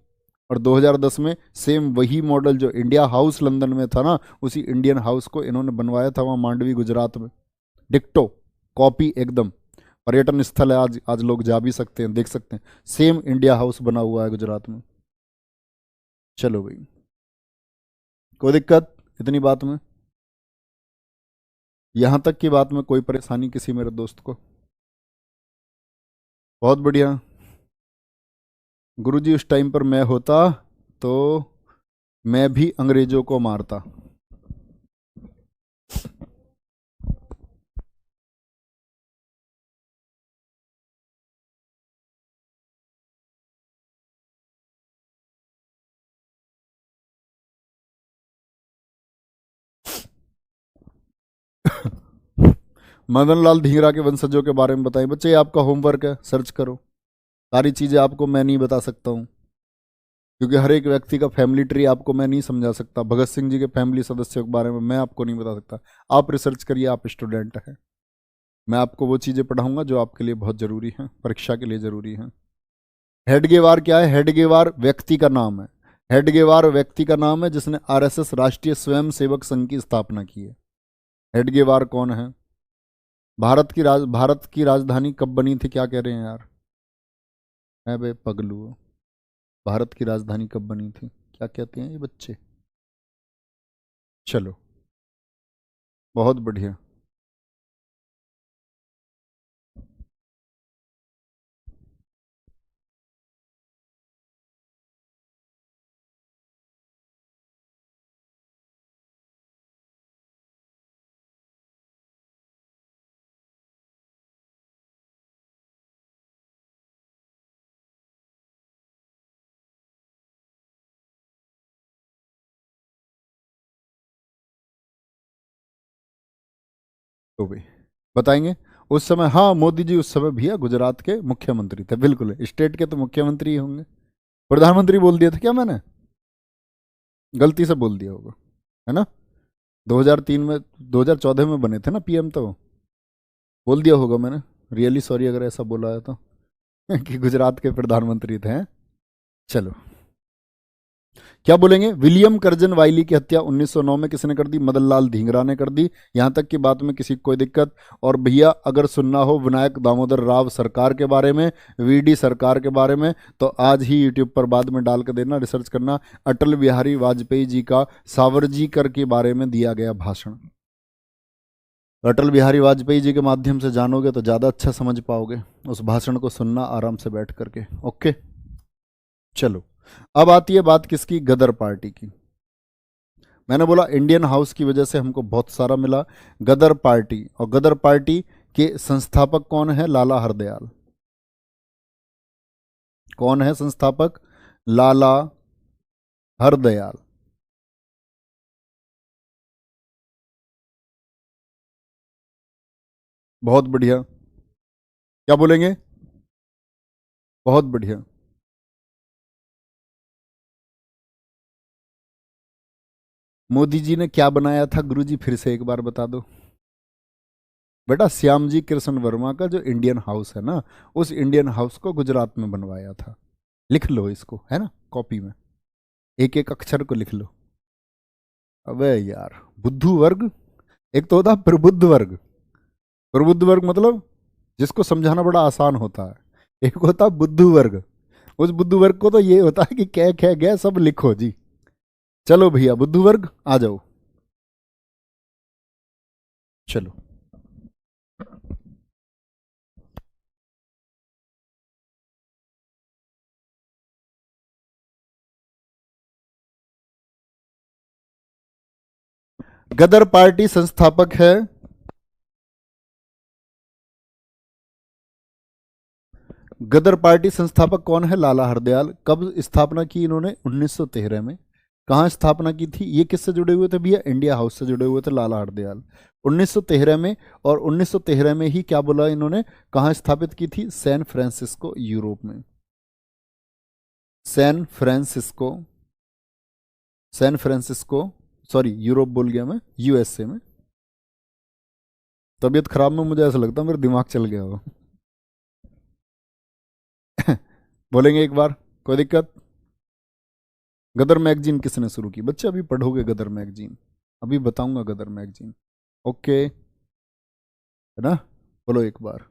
और 2010 में सेम वही मॉडल जो इंडिया हाउस लंदन में था ना, उसी इंडियन हाउस को इन्होंने बनवाया था वहाँ मांडवी गुजरात में, डिक्टो कॉपी एकदम। पर्यटन स्थल है, आज आज लोग जा भी सकते हैं, देख सकते हैं। सेम इंडिया हाउस बना हुआ है गुजरात में। चलो भाई, कोई दिक्कत इतनी बात में? यहां तक की बात में कोई परेशानी किसी मेरे दोस्त को? बहुत बढ़िया। गुरुजी उस टाइम पर मैं होता तो मैं भी अंग्रेजों को मारता। मदन लाल ढींगरा के वंशजों के बारे में बताएं बच्चे, ये आपका होमवर्क है, सर्च करो। सारी चीजें आपको मैं नहीं बता सकता हूँ, क्योंकि हर एक व्यक्ति का फैमिली ट्री आपको मैं नहीं समझा सकता। भगत सिंह जी के फैमिली सदस्यों के बारे में मैं आपको नहीं बता सकता। आप रिसर्च करिए, आप स्टूडेंट हैं। मैं आपको वो चीजें पढ़ाऊंगा जो आपके लिए बहुत जरूरी हैं, परीक्षा के लिए जरूरी हैं। हेडगेवार क्या है? हेडगेवार व्यक्ति का नाम है। हेडगेवार व्यक्ति का नाम है जिसने आरएसएस राष्ट्रीय स्वयंसेवक संघ की स्थापना की है। हेडगेवार कौन है? भारत की राजधानी कब बनी थी? क्या कह रहे हैं यार? है बे पगलू, भारत की राजधानी कब बनी थी? क्या कहते हैं ये बच्चे? चलो, बहुत बढ़िया। तो भाई बताएंगे उस समय? हाँ, मोदी जी उस समय भैया गुजरात के मुख्यमंत्री थे, बिल्कुल। स्टेट के तो मुख्यमंत्री ही होंगे। प्रधानमंत्री बोल दिया था क्या मैंने? गलती से बोल दिया होगा, है ना? 2003 में, 2014 में बने थे ना पीएम, तो बोल दिया होगा मैंने। रियली सॉरी अगर ऐसा बोला है तो कि गुजरात के प्रधानमंत्री थे, हैं? चलो, क्या बोलेंगे? विलियम कर्जन वाइली की हत्या 1909 में किसने कर दी? मदन लाल ढींगरा ने कर दी। यहां तक की बात में किसी को कोई दिक्कत? और भैया अगर सुनना हो विनायक दामोदर राव सरकार के बारे में, वीडी सरकार के बारे में, तो आज ही यूट्यूब पर बाद में डाल कर देना, रिसर्च करना। अटल बिहारी वाजपेयी जी का सावरजी कर के बारे में दिया गया भाषण। अटल बिहारी वाजपेयी जी के माध्यम से जानोगे तो ज़्यादा अच्छा समझ पाओगे। उस भाषण को सुनना आराम से बैठ करके। ओके, चलो। अब आती है बात किसकी? गदर पार्टी की। मैंने बोला इंडियन हाउस की वजह से हमको बहुत सारा मिला। गदर पार्टी, और गदर पार्टी के संस्थापक कौन है? लाला हरदयाल। कौन है संस्थापक? लाला हरदयाल। बहुत बढ़िया। क्या बोलेंगे? बहुत बढ़िया। मोदी जी ने क्या बनाया था गुरुजी? फिर से एक बार बता दो बेटा। श्यामजी कृष्ण वर्मा का जो इंडियन हाउस है ना, उस इंडियन हाउस को गुजरात में बनवाया था। लिख लो इसको, है ना, कॉपी में एक एक अक्षर को लिख लो। अबे यार, बुद्धू वर्ग। एक तो होता प्रबुद्ध वर्ग। प्रबुद्ध वर्ग मतलब जिसको समझाना बड़ा आसान होता है। एक होता बुद्धू वर्ग। उस बुद्धू वर्ग को तो ये होता है कि क्या खे गया सब लिखो जी। चलो भैया, बुद्धू वर्ग आ जाओ। चलो, गदर पार्टी संस्थापक है। गदर पार्टी संस्थापक कौन है? लाला हरदयाल। कब स्थापना की इन्होंने? 1913 में। कहाँ स्थापना की थी? ये किससे जुड़े हुए थे भैया? इंडिया हाउस से जुड़े हुए थे लाला हरदयाल, 1913 में। और 1913 में ही क्या बोला इन्होंने, कहाँ स्थापित की थी? सैन फ्रांसिस्को, यूरोप में। San Francisco, San Francisco, sorry Europe बोल गया मैं, यूएसए में। तबीयत खराब में मुझे ऐसा लगता है मेरा दिमाग चल गया हो। बोलेंगे एक बार, कोई दिक्कत? गदर मैगजीन किसने शुरू की? बच्चे अभी पढ़ोगे गदर मैगजीन, अभी बताऊंगा गदर मैगजीन। ओके, है ना? बोलो एक बार।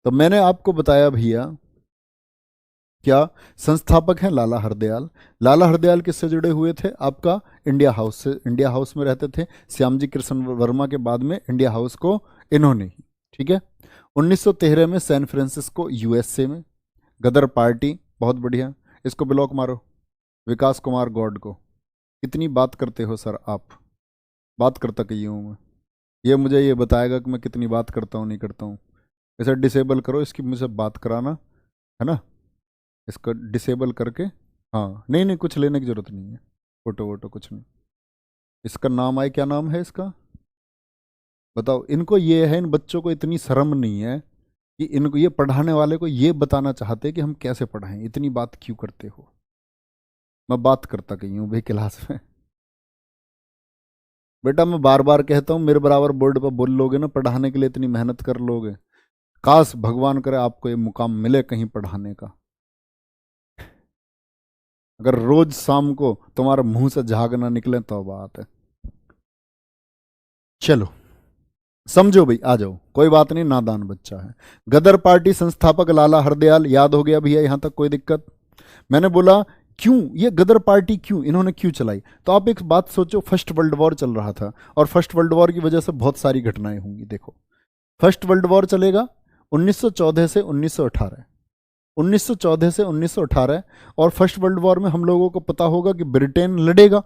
तो मैंने आपको बताया भैया, क्या संस्थापक हैं लाला हरदयाल। लाला हरदयाल किससे जुड़े हुए थे? आपका इंडिया हाउस से। इंडिया हाउस में रहते थे श्यामजी कृष्ण वर्मा के बाद में इंडिया हाउस को इन्होंने ही, ठीक है। 1913 में सैन फ्रांसिस्को यूएसए में गदर पार्टी, बहुत बढ़िया, इसको ब्लॉक मारो, विकास कुमार गौड को। कितनी बात करते हो सर आप? बात करता कहीं हूँ मैं, ये मुझे ये बताएगा कि मैं कितनी बात करता हूँ नहीं करता हूँ। इसे डिसेबल करो, इसकी मुझसे बात कराना है ना, इसको डिसेबल करके। हाँ नहीं नहीं, कुछ लेने की जरूरत नहीं है, फोटो वोटो कुछ नहीं। इसका नाम आए, क्या नाम है इसका बताओ। इनको ये है, इन बच्चों को इतनी शर्म नहीं है कि इनको, ये पढ़ाने वाले को ये बताना चाहते कि हम कैसे पढ़ाएं, इतनी बात क्यों करते हो। मैं बात करता कहीं हूँ भाई क्लास में। बेटा मैं बार बार कहता हूँ, मेरे बराबर बोर्ड पर बोल लोगे ना, पढ़ाने के लिए इतनी मेहनत कर लोगे, काश भगवान करे आपको ये मुकाम मिले कहीं पढ़ाने का। अगर रोज शाम को तुम्हारे मुंह से झाग ना निकले तो बात है। चलो समझो भाई, आ जाओ, कोई बात नहीं, नादान बच्चा है। गदर पार्टी संस्थापक लाला हरदयाल, याद हो गया भैया यहां तक, कोई दिक्कत? मैंने बोला क्यों ये गदर पार्टी, क्यों इन्होंने क्यों चलाई, तो आप एक बात सोचो, फर्स्ट वर्ल्ड वॉर चल रहा था और फर्स्ट वर्ल्ड वॉर की वजह से बहुत सारी घटनाएं होंगी। देखो फर्स्ट वर्ल्ड वॉर चलेगा 1914 से 1918, 1914 से 1918, और फर्स्ट वर्ल्ड वॉर में हम लोगों को पता होगा कि ब्रिटेन लड़ेगा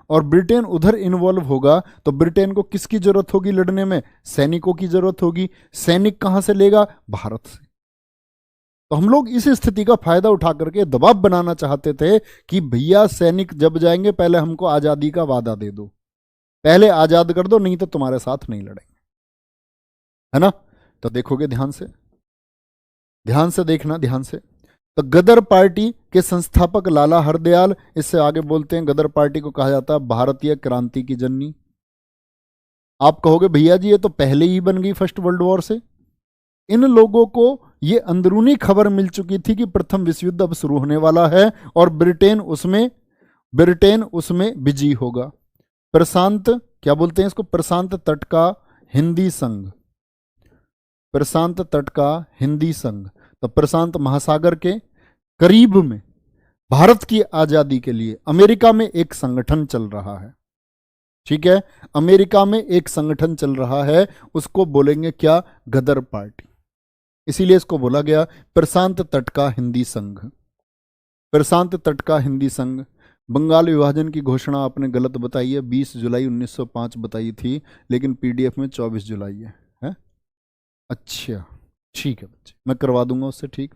और ब्रिटेन उधर इन्वॉल्व होगा, तो ब्रिटेन को किसकी जरूरत होगी लड़ने में? सैनिकों की जरूरत होगी। सैनिक कहां से लेगा? भारत से। तो हम लोग इस स्थिति का फायदा उठा करके दबाव बनाना चाहते थे कि भैया सैनिक जब जाएंगे पहले हमको आजादी का वादा दे दो, पहले आजाद कर दो, नहीं तो तुम्हारे साथ नहीं लड़ेंगे, है ना। तो देखोगे ध्यान से, ध्यान से देखना, ध्यान से। तो गदर पार्टी के संस्थापक लाला हरदयाल, इससे आगे बोलते हैं गदर पार्टी को कहा जाता है भारतीय क्रांति की जननी। आप कहोगे भैया जी ये तो पहले ही बन गई फर्स्ट वर्ल्ड वॉर से। इन लोगों को ये अंदरूनी खबर मिल चुकी थी कि प्रथम विश्व युद्ध अब शुरू होने वाला है और ब्रिटेन उसमें बिजी होगा। प्रशांत, क्या बोलते हैं इसको, प्रशांत तट का हिंदी संघ, प्रशांत तट का हिंदी संघ, तो प्रशांत महासागर के करीब में भारत की आजादी के लिए अमेरिका में एक संगठन चल रहा है, ठीक है, अमेरिका में एक संगठन चल रहा है, उसको बोलेंगे क्या? गदर पार्टी। इसीलिए इसको बोला गया प्रशांत तट का हिंदी संघ। प्रशांत तट का हिंदी संघ। बंगाल विभाजन की घोषणा आपने गलत बताई है, 20 जुलाई 1905 बताई थी, लेकिन पीडीएफ में 24 जुलाई है? अच्छा ठीक है बच्चे, मैं करवा दूंगा उससे, ठीक।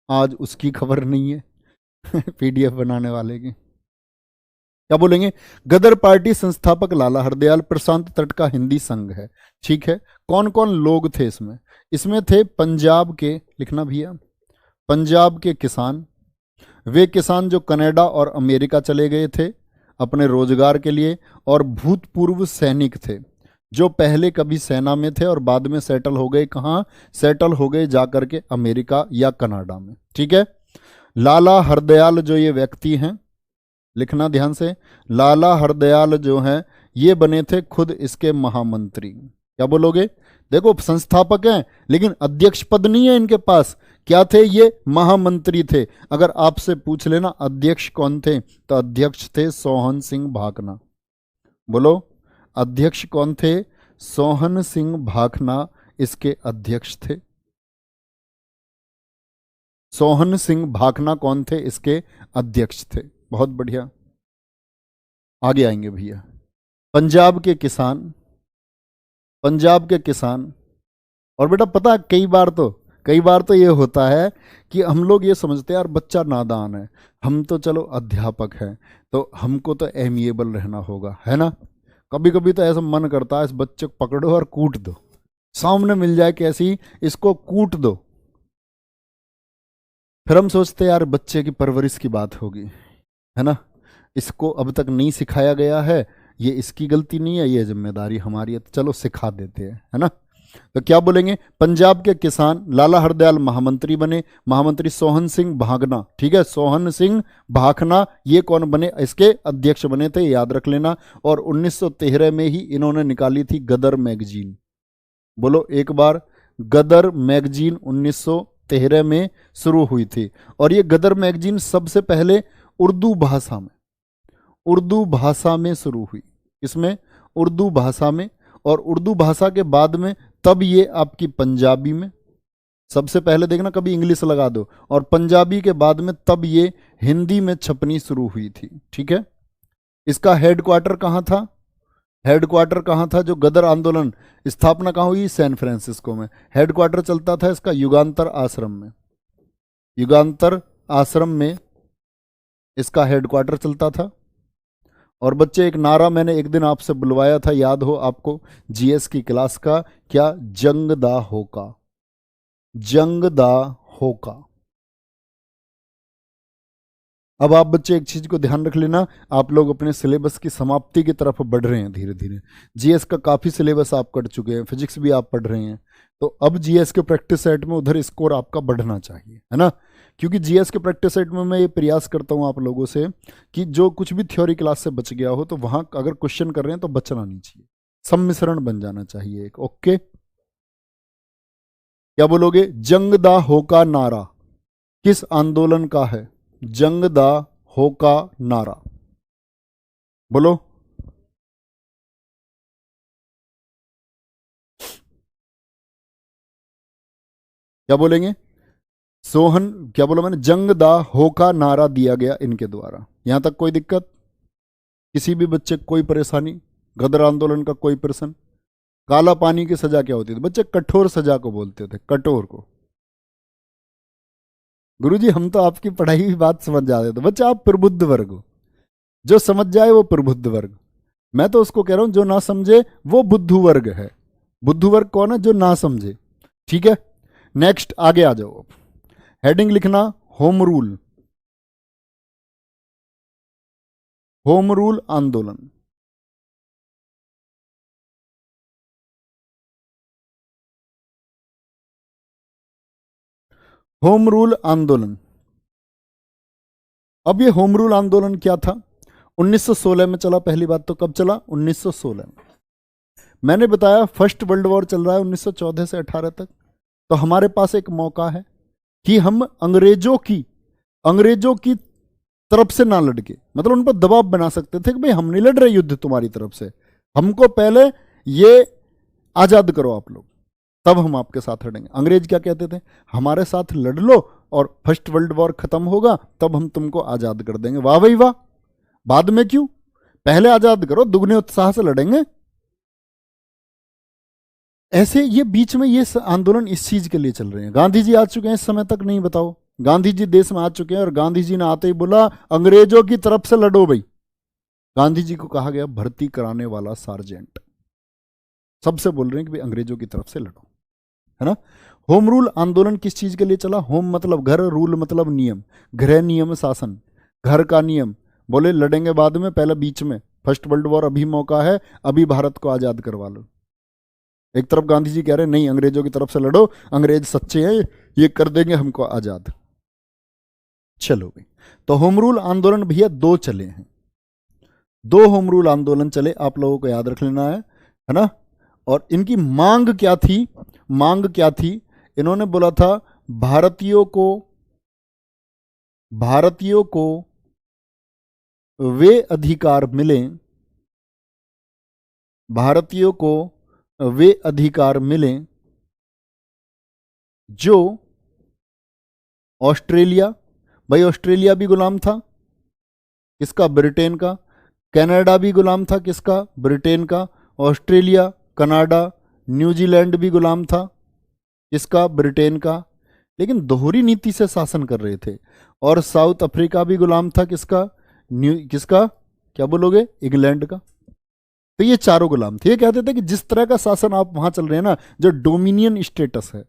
आज उसकी खबर नहीं है पीडीएफ बनाने वाले की। क्या बोलेंगे? गदर पार्टी संस्थापक लाला हरदयाल, प्रशांत तट का हिंदी संघ है, ठीक है। कौन कौन लोग थे इसमें? इसमें थे पंजाब के, लिखना भैया, पंजाब के किसान, वे किसान जो कनाडा और अमेरिका चले गए थे अपने रोजगार के लिए, और भूतपूर्व सैनिक थे जो पहले कभी सेना में थे और बाद में सेटल हो गए, कहाँ सेटल हो गए? जाकर के अमेरिका या कनाडा में, ठीक है। लाला हरदयाल जो ये व्यक्ति हैं, लिखना ध्यान से, लाला हरदयाल जो हैं ये बने थे खुद इसके महामंत्री। क्या बोलोगे? देखो संस्थापक हैं लेकिन अध्यक्ष पद नहीं है इनके पास, क्या थे ये? महामंत्री थे। अगर आपसे पूछ लेना अध्यक्ष कौन थे, तो अध्यक्ष थे सोहन सिंह भाखना। बोलो अध्यक्ष कौन थे? सोहन सिंह भाखना इसके अध्यक्ष थे। सोहन सिंह भाखना कौन थे? इसके अध्यक्ष थे। बहुत बढ़िया, आगे आएंगे भैया। पंजाब के किसान, पंजाब के किसान। और बेटा पता कई बार तो ये होता है कि हम लोग ये समझते हैं यार बच्चा नादान है, हम तो चलो अध्यापक हैं तो हमको तो एमिएबल रहना होगा, है ना। कभी कभी तो ऐसा मन करता है इस बच्चे को पकड़ो और कूट दो, सामने मिल जाए कैसी, इसको कूट दो। फिर हम सोचते हैं यार बच्चे की परवरिश की बात होगी, है ना, इसको अब तक नहीं सिखाया गया है, ये इसकी गलती नहीं है, ये जिम्मेदारी हमारी है, तो चलो सिखा देते हैं, है ना। तो क्या बोलेंगे? पंजाब के किसान, लाला हरदयाल महामंत्री बने, महामंत्री सोहन सिंह भागना, ठीक है, सोहन सिंह भाखना ये कौन बने? इसके अध्यक्ष बने थे, याद रख लेना। और 1913 में ही इन्होंने निकाली थी गदर मैगजीन। बोलो एक बार, गदर मैगजीन 1913 में शुरू हुई थी। और ये गदर मैगजीन सबसे पहले उर्दू भाषा में शुरू हुई। इसमें उर्दू भाषा में, और उर्दू भाषा के बाद में तब ये आपकी पंजाबी में, सबसे पहले देखना कभी इंग्लिश लगा दो, और पंजाबी के बाद में तब ये हिंदी में छपनी शुरू हुई थी। ठीक है, इसका हेडक्वार्टर कहाँ था? हेडक्वार्टर कहाँ था? जो गदर आंदोलन स्थापना कहाँ हुई? सैन फ्रांसिस्को में। हेडक्वार्टर चलता था इसका युगांतर आश्रम में। युगांतर आश्रम में इसका हेडक्वार्टर चलता था। और बच्चे एक नारा मैंने एक दिन आपसे बुलवाया था, याद हो आपको, जीएस की क्लास का, क्या? जंग दा होका, जंग दा होका। अब आप बच्चे एक चीज को ध्यान रख लेना, आप लोग अपने सिलेबस की समाप्ति की तरफ बढ़ रहे हैं धीरे धीरे। जीएस का काफी सिलेबस आप कर चुके हैं, फिजिक्स भी आप पढ़ रहे हैं, तो अब जीएस के प्रैक्टिस सेट में उधर स्कोर आपका बढ़ना चाहिए, है ना। क्योंकि जीएस के प्रैक्टिस सेट में मैं ये प्रयास करता हूँ आप लोगों से कि जो कुछ भी थ्योरी क्लास से बच गया हो तो वहां अगर क्वेश्चन कर रहे हैं तो बचना नहीं चाहिए, सम्मिश्रण बन जाना चाहिए एक। ओके, क्या बोलोगे? जंग दा होका नारा किस आंदोलन का है? जंग दा होका नारा बोलो। क्या बोलेंगे? सोहन, क्या बोला मैंने? जंग दा होका नारा दिया गया इनके द्वारा। यहां तक कोई दिक्कत? किसी भी बच्चे को कोई परेशानी? गदर आंदोलन का कोई प्रश्न? काला पानी की सजा क्या होती थी? बच्चे कठोर सजा को बोलते थे, कठोर को। गुरुजी हम तो आपकी पढ़ाई की बात समझ जाते थे। बच्चे आप प्रबुद्ध वर्ग हो, जो समझ जाए वो प्रबुद्ध वर्ग। मैं तो उसको कह रहा हूं जो ना समझे वो बुद्धू वर्ग है। बुद्धू वर्ग कौन है? जो ना समझे। ठीक है, नेक्स्ट आगे आ जाओ। हेडिंग लिखना, होम रूल। होम रूल आंदोलन। होम रूल आंदोलन। अब ये होम रूल आंदोलन क्या था? 1916 में चला। पहली बात तो कब चला? 1916 में। मैंने बताया फर्स्ट वर्ल्ड वॉर चल रहा है 1914 से 18 तक। तो हमारे पास एक मौका है कि हम अंग्रेजों की तरफ से ना लड़के, मतलब उन पर दबाव बना सकते थे कि भाई हम नहीं लड़ रहे युद्ध तुम्हारी तरफ से, हमको पहले ये आजाद करो आप लोग, तब हम आपके साथ लड़ेंगे। अंग्रेज क्या कहते थे? हमारे साथ लड़ लो और फर्स्ट वर्ल्ड वॉर खत्म होगा तब हम तुमको आजाद कर देंगे। वाह भाई वाह, बाद में क्यों, पहले आजाद करो, दुगने उत्साह से लड़ेंगे। ऐसे ये बीच में ये आंदोलन इस चीज के लिए चल रहे हैं। गांधी जी आ चुके हैं इस समय तक, नहीं बताओ? गांधी जी देश में आ चुके हैं और गांधी जी ने आते ही बोला अंग्रेजों की तरफ से लड़ो भाई। गांधी जी को कहा गया भर्ती कराने वाला सार्जेंट। सबसे बोल रहे हैं कि भाई अंग्रेजों की तरफ से लड़ो, है ना। होम रूल आंदोलन किस चीज के लिए चला? होम मतलब घर, रूल मतलब नियम, गृह नियम शासन, घर का नियम। बोले लड़ेंगे बाद में, पहले बीच में। फर्स्ट वर्ल्ड वॉर अभी मौका है, अभी भारत को आजाद करवा लो। एक तरफ गांधी जी कह रहे हैं नहीं अंग्रेजों की तरफ से लड़ो, अंग्रेज सच्चे हैं, ये कर देंगे हमको आजाद। चलो भाई, तो होम रूल आंदोलन भैया दो चले हैं, दो होम रूल आंदोलन चले, आप लोगों को याद रख लेना है ना। और इनकी मांग क्या थी? मांग क्या थी? इन्होंने बोला था भारतीयों को वे अधिकार मिले, भारतीयों को वे अधिकार मिले जो ऑस्ट्रेलिया, भाई ऑस्ट्रेलिया भी गुलाम था किसका? ब्रिटेन का। कनाडा भी गुलाम था किसका? ब्रिटेन का। ऑस्ट्रेलिया, कनाडा, न्यूजीलैंड भी गुलाम था किसका? ब्रिटेन का। लेकिन दोहरी नीति से शासन कर रहे थे। और साउथ अफ्रीका भी गुलाम था किसका? किसका? क्या बोलोगे? इंग्लैंड का। तो ये चारों गुलाम थे। ये कहते थे कि जिस तरह का शासन आप वहां चल रहे हैं ना, जो डोमिनियन स्टेटस है,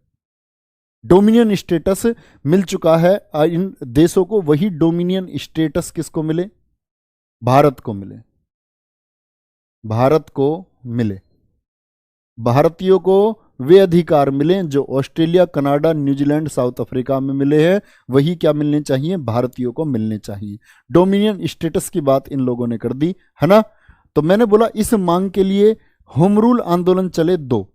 डोमिनियन स्टेटस मिल चुका है इन देशों को, वही डोमिनियन स्टेटस किसको मिले? भारत को मिले, भारत को मिले। भारतीयों को वे अधिकार मिले जो Australia, Canada, New Zealand, south Africa में मिले हैं, वही क्या मिलने चाहिए? भारतीयों को मिलने चाहिए। डोमिनियन स्टेटस की बात इन लोगों ने कर दी, है ना। तो मैंने बोला इस मांग के लिए होम रूल आंदोलन चले दो।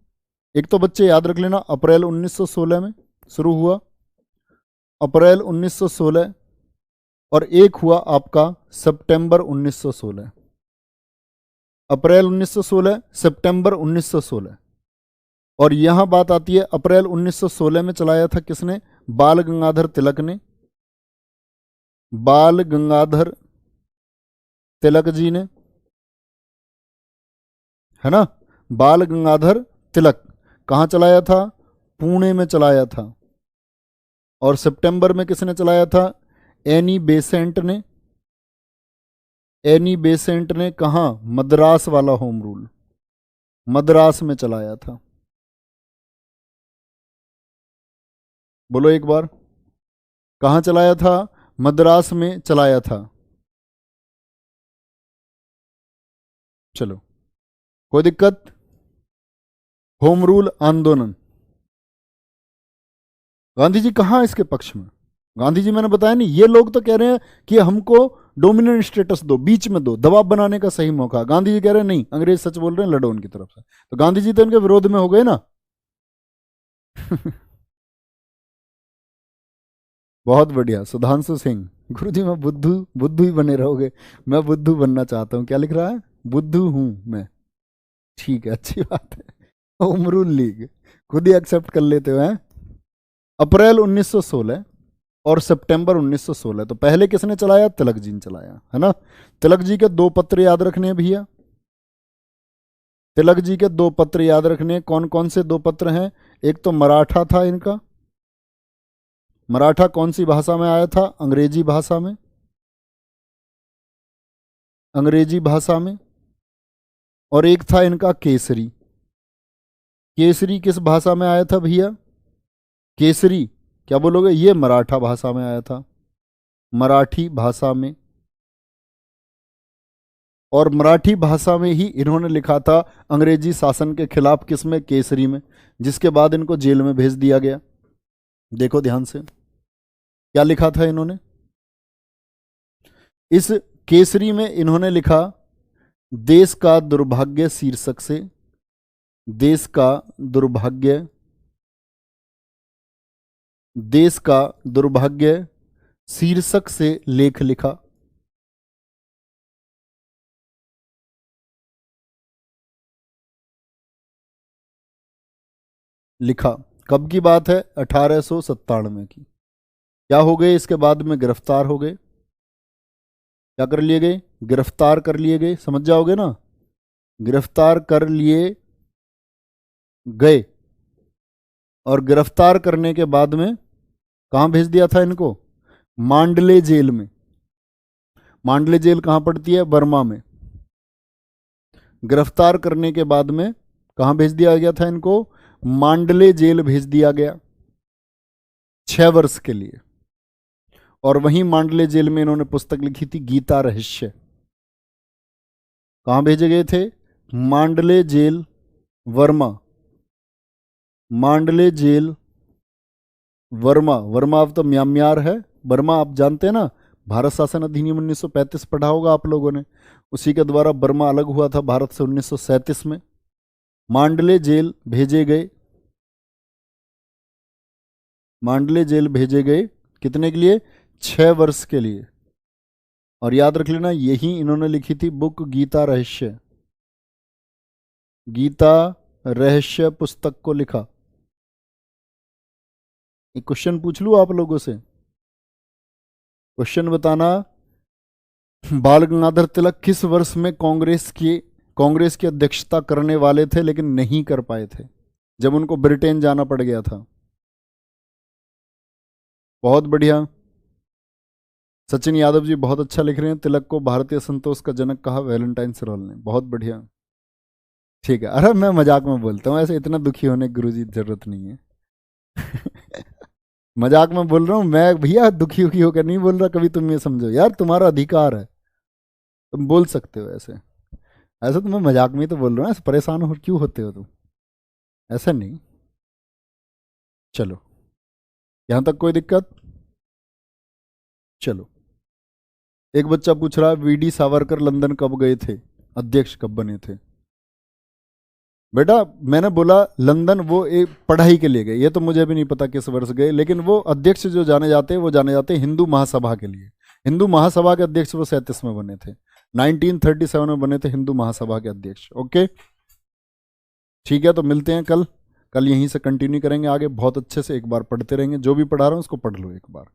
एक तो बच्चे याद रख लेना, अप्रैल 1916 में शुरू हुआ, अप्रैल 1916, और एक हुआ आपका सितंबर 1916। अप्रैल 1916, सितंबर 1916। और यहां बात आती है अप्रैल 1916 में चलाया था किसने? बाल गंगाधर तिलक ने, बाल गंगाधर तिलक जी ने, है ना। बाल गंगाधर तिलक कहां चलाया था? पुणे में चलाया था। और सितंबर में किसने चलाया था? एनी बेसेंट ने। एनी बेसेंट ने कहा? मद्रास वाला होम रूल, मद्रास में चलाया था। बोलो एक बार, कहां चलाया था? मद्रास में चलाया था। चलो, कोई दिक्कत? होम रूल आंदोलन, गांधी जी कहाँ इसके पक्ष में? गांधी जी मैंने बताया नहीं, ये लोग तो कह रहे हैं कि हमको डोमिनेंट स्टेटस दो, बीच में दो, दबाव बनाने का सही मौका। गांधी जी कह रहे हैं नहीं, अंग्रेज सच बोल रहे हैं, लड़ो उनकी तरफ से। तो गांधी जी तो इनके विरोध में हो गए ना। बहुत बढ़िया सुधांशु सिंह, गुरु जी मैं बुद्धू, बुद्धू ही बने रहोगे। मैं बुद्धू बनना चाहता हूँ, क्या लिख रहा है? बुद्धू हूं मैं। ठीक है, अच्छी बात है। होम रूल लीग खुद ही एक्सेप्ट कर लेते हो हैं। अप्रैल 1916 और सितंबर 1916, तो पहले किसने चलाया? तिलक जी ने चलाया, है ना। तिलक जी के दो पत्र याद रखने हैं भैया, तिलक जी के दो पत्र याद रखने हैं। कौन कौन से दो पत्र हैं? एक तो मराठा था इनका, मराठा कौन सी भाषा में आया था? अंग्रेजी भाषा में, अंग्रेजी भाषा में। और एक था इनका केसरी, केसरी किस भाषा में आया था भैया? केसरी क्या बोलोगे? ये मराठा भाषा में आया था, मराठी भाषा में। और मराठी भाषा में ही इन्होंने लिखा था अंग्रेजी शासन के खिलाफ, किसमें? केसरी में, जिसके बाद इनको जेल में भेज दिया गया। देखो ध्यान से, क्या लिखा था इन्होंने इस केसरी में? इन्होंने लिखा, देश का दुर्भाग्य शीर्षक से, देश का दुर्भाग्य, देश का दुर्भाग्य शीर्षक से लेख लिखा। लिखा कब की बात है? 1897 की। क्या हो गए? इसके बाद में गिरफ्तार हो गए। क्या कर लिए गए? गिरफ्तार कर लिए गए, समझ जाओगे ना। गिरफ्तार कर लिए गए। और गिरफ्तार करने के बाद में कहां भेज दिया था इनको? मांडले जेल में। मांडले जेल कहां पड़ती है? बर्मा में। गिरफ्तार करने के बाद में कहां भेज दिया गया था इनको? मांडले जेल भेज दिया गया 6 वर्ष के लिए। और वहीं मांडले जेल में इन्होंने पुस्तक लिखी थी गीता रहस्य। कहां भेजे गए थे? मांडले जेल, वर्मा। मांडले जेल, वर्मा। वर्मा अब तो म्यांमार है। बर्मा आप जानते हैं ना, भारत शासन अधिनियम 1935 पढ़ा होगा आप लोगों ने, उसी के द्वारा बर्मा अलग हुआ था भारत से 1937 में। मांडले जेल भेजे गए, मांडले जेल भेजे गए कितने के लिए? 6 वर्ष के लिए। और याद रख लेना, यही इन्होंने लिखी थी बुक गीता रहस्य, गीता रहस्य पुस्तक को लिखा। एक क्वेश्चन पूछ लूं आप लोगों से, क्वेश्चन बताना, बाल गंगाधर तिलक किस वर्ष में कांग्रेस की अध्यक्षता करने वाले थे लेकिन नहीं कर पाए थे, जब उनको ब्रिटेन जाना पड़ गया था? बहुत बढ़िया, सचिन यादव जी बहुत अच्छा लिख रहे हैं। तिलक को भारतीय संतोष का जनक कहा वैलेंटाइन सरॉल ने, बहुत बढ़िया। ठीक है, अरे मैं मजाक में बोलता हूँ, ऐसे इतना दुखी होने की गुरुजी जरूरत नहीं है। मजाक में बोल रहा हूँ मैं भैया, दुखी उखी होकर नहीं बोल रहा। कभी तुम ये समझो यार, तुम्हारा अधिकार है, तुम बोल सकते हो ऐसे। ऐसे तो मैं मजाक में ही तो बोल रहा हूँ, ऐसे परेशान हो क्यों होते हो तुम? ऐसा नहीं। चलो, यहां तक कोई दिक्कत? चलो, एक बच्चा पूछ रहा है वीडी सावरकर लंदन कब गए थे, अध्यक्ष कब बने थे? बेटा मैंने बोला लंदन वो एक पढ़ाई के लिए गए, ये तो मुझे भी नहीं पता किस वर्ष गए, लेकिन वो अध्यक्ष जो जाने जाते हैं वो जाने जाते हैं हिंदू महासभा के लिए। हिंदू महासभा के अध्यक्ष वो 37 में बने थे, 1937 में बने थे हिंदू महासभा के अध्यक्ष। ओके ठीक है, तो मिलते हैं कल। कल यहीं से कंटिन्यू करेंगे आगे, बहुत अच्छे से एक बार पढ़ते रहेंगे, जो भी पढ़ा रहा हूँ उसको पढ़ लो एक बार।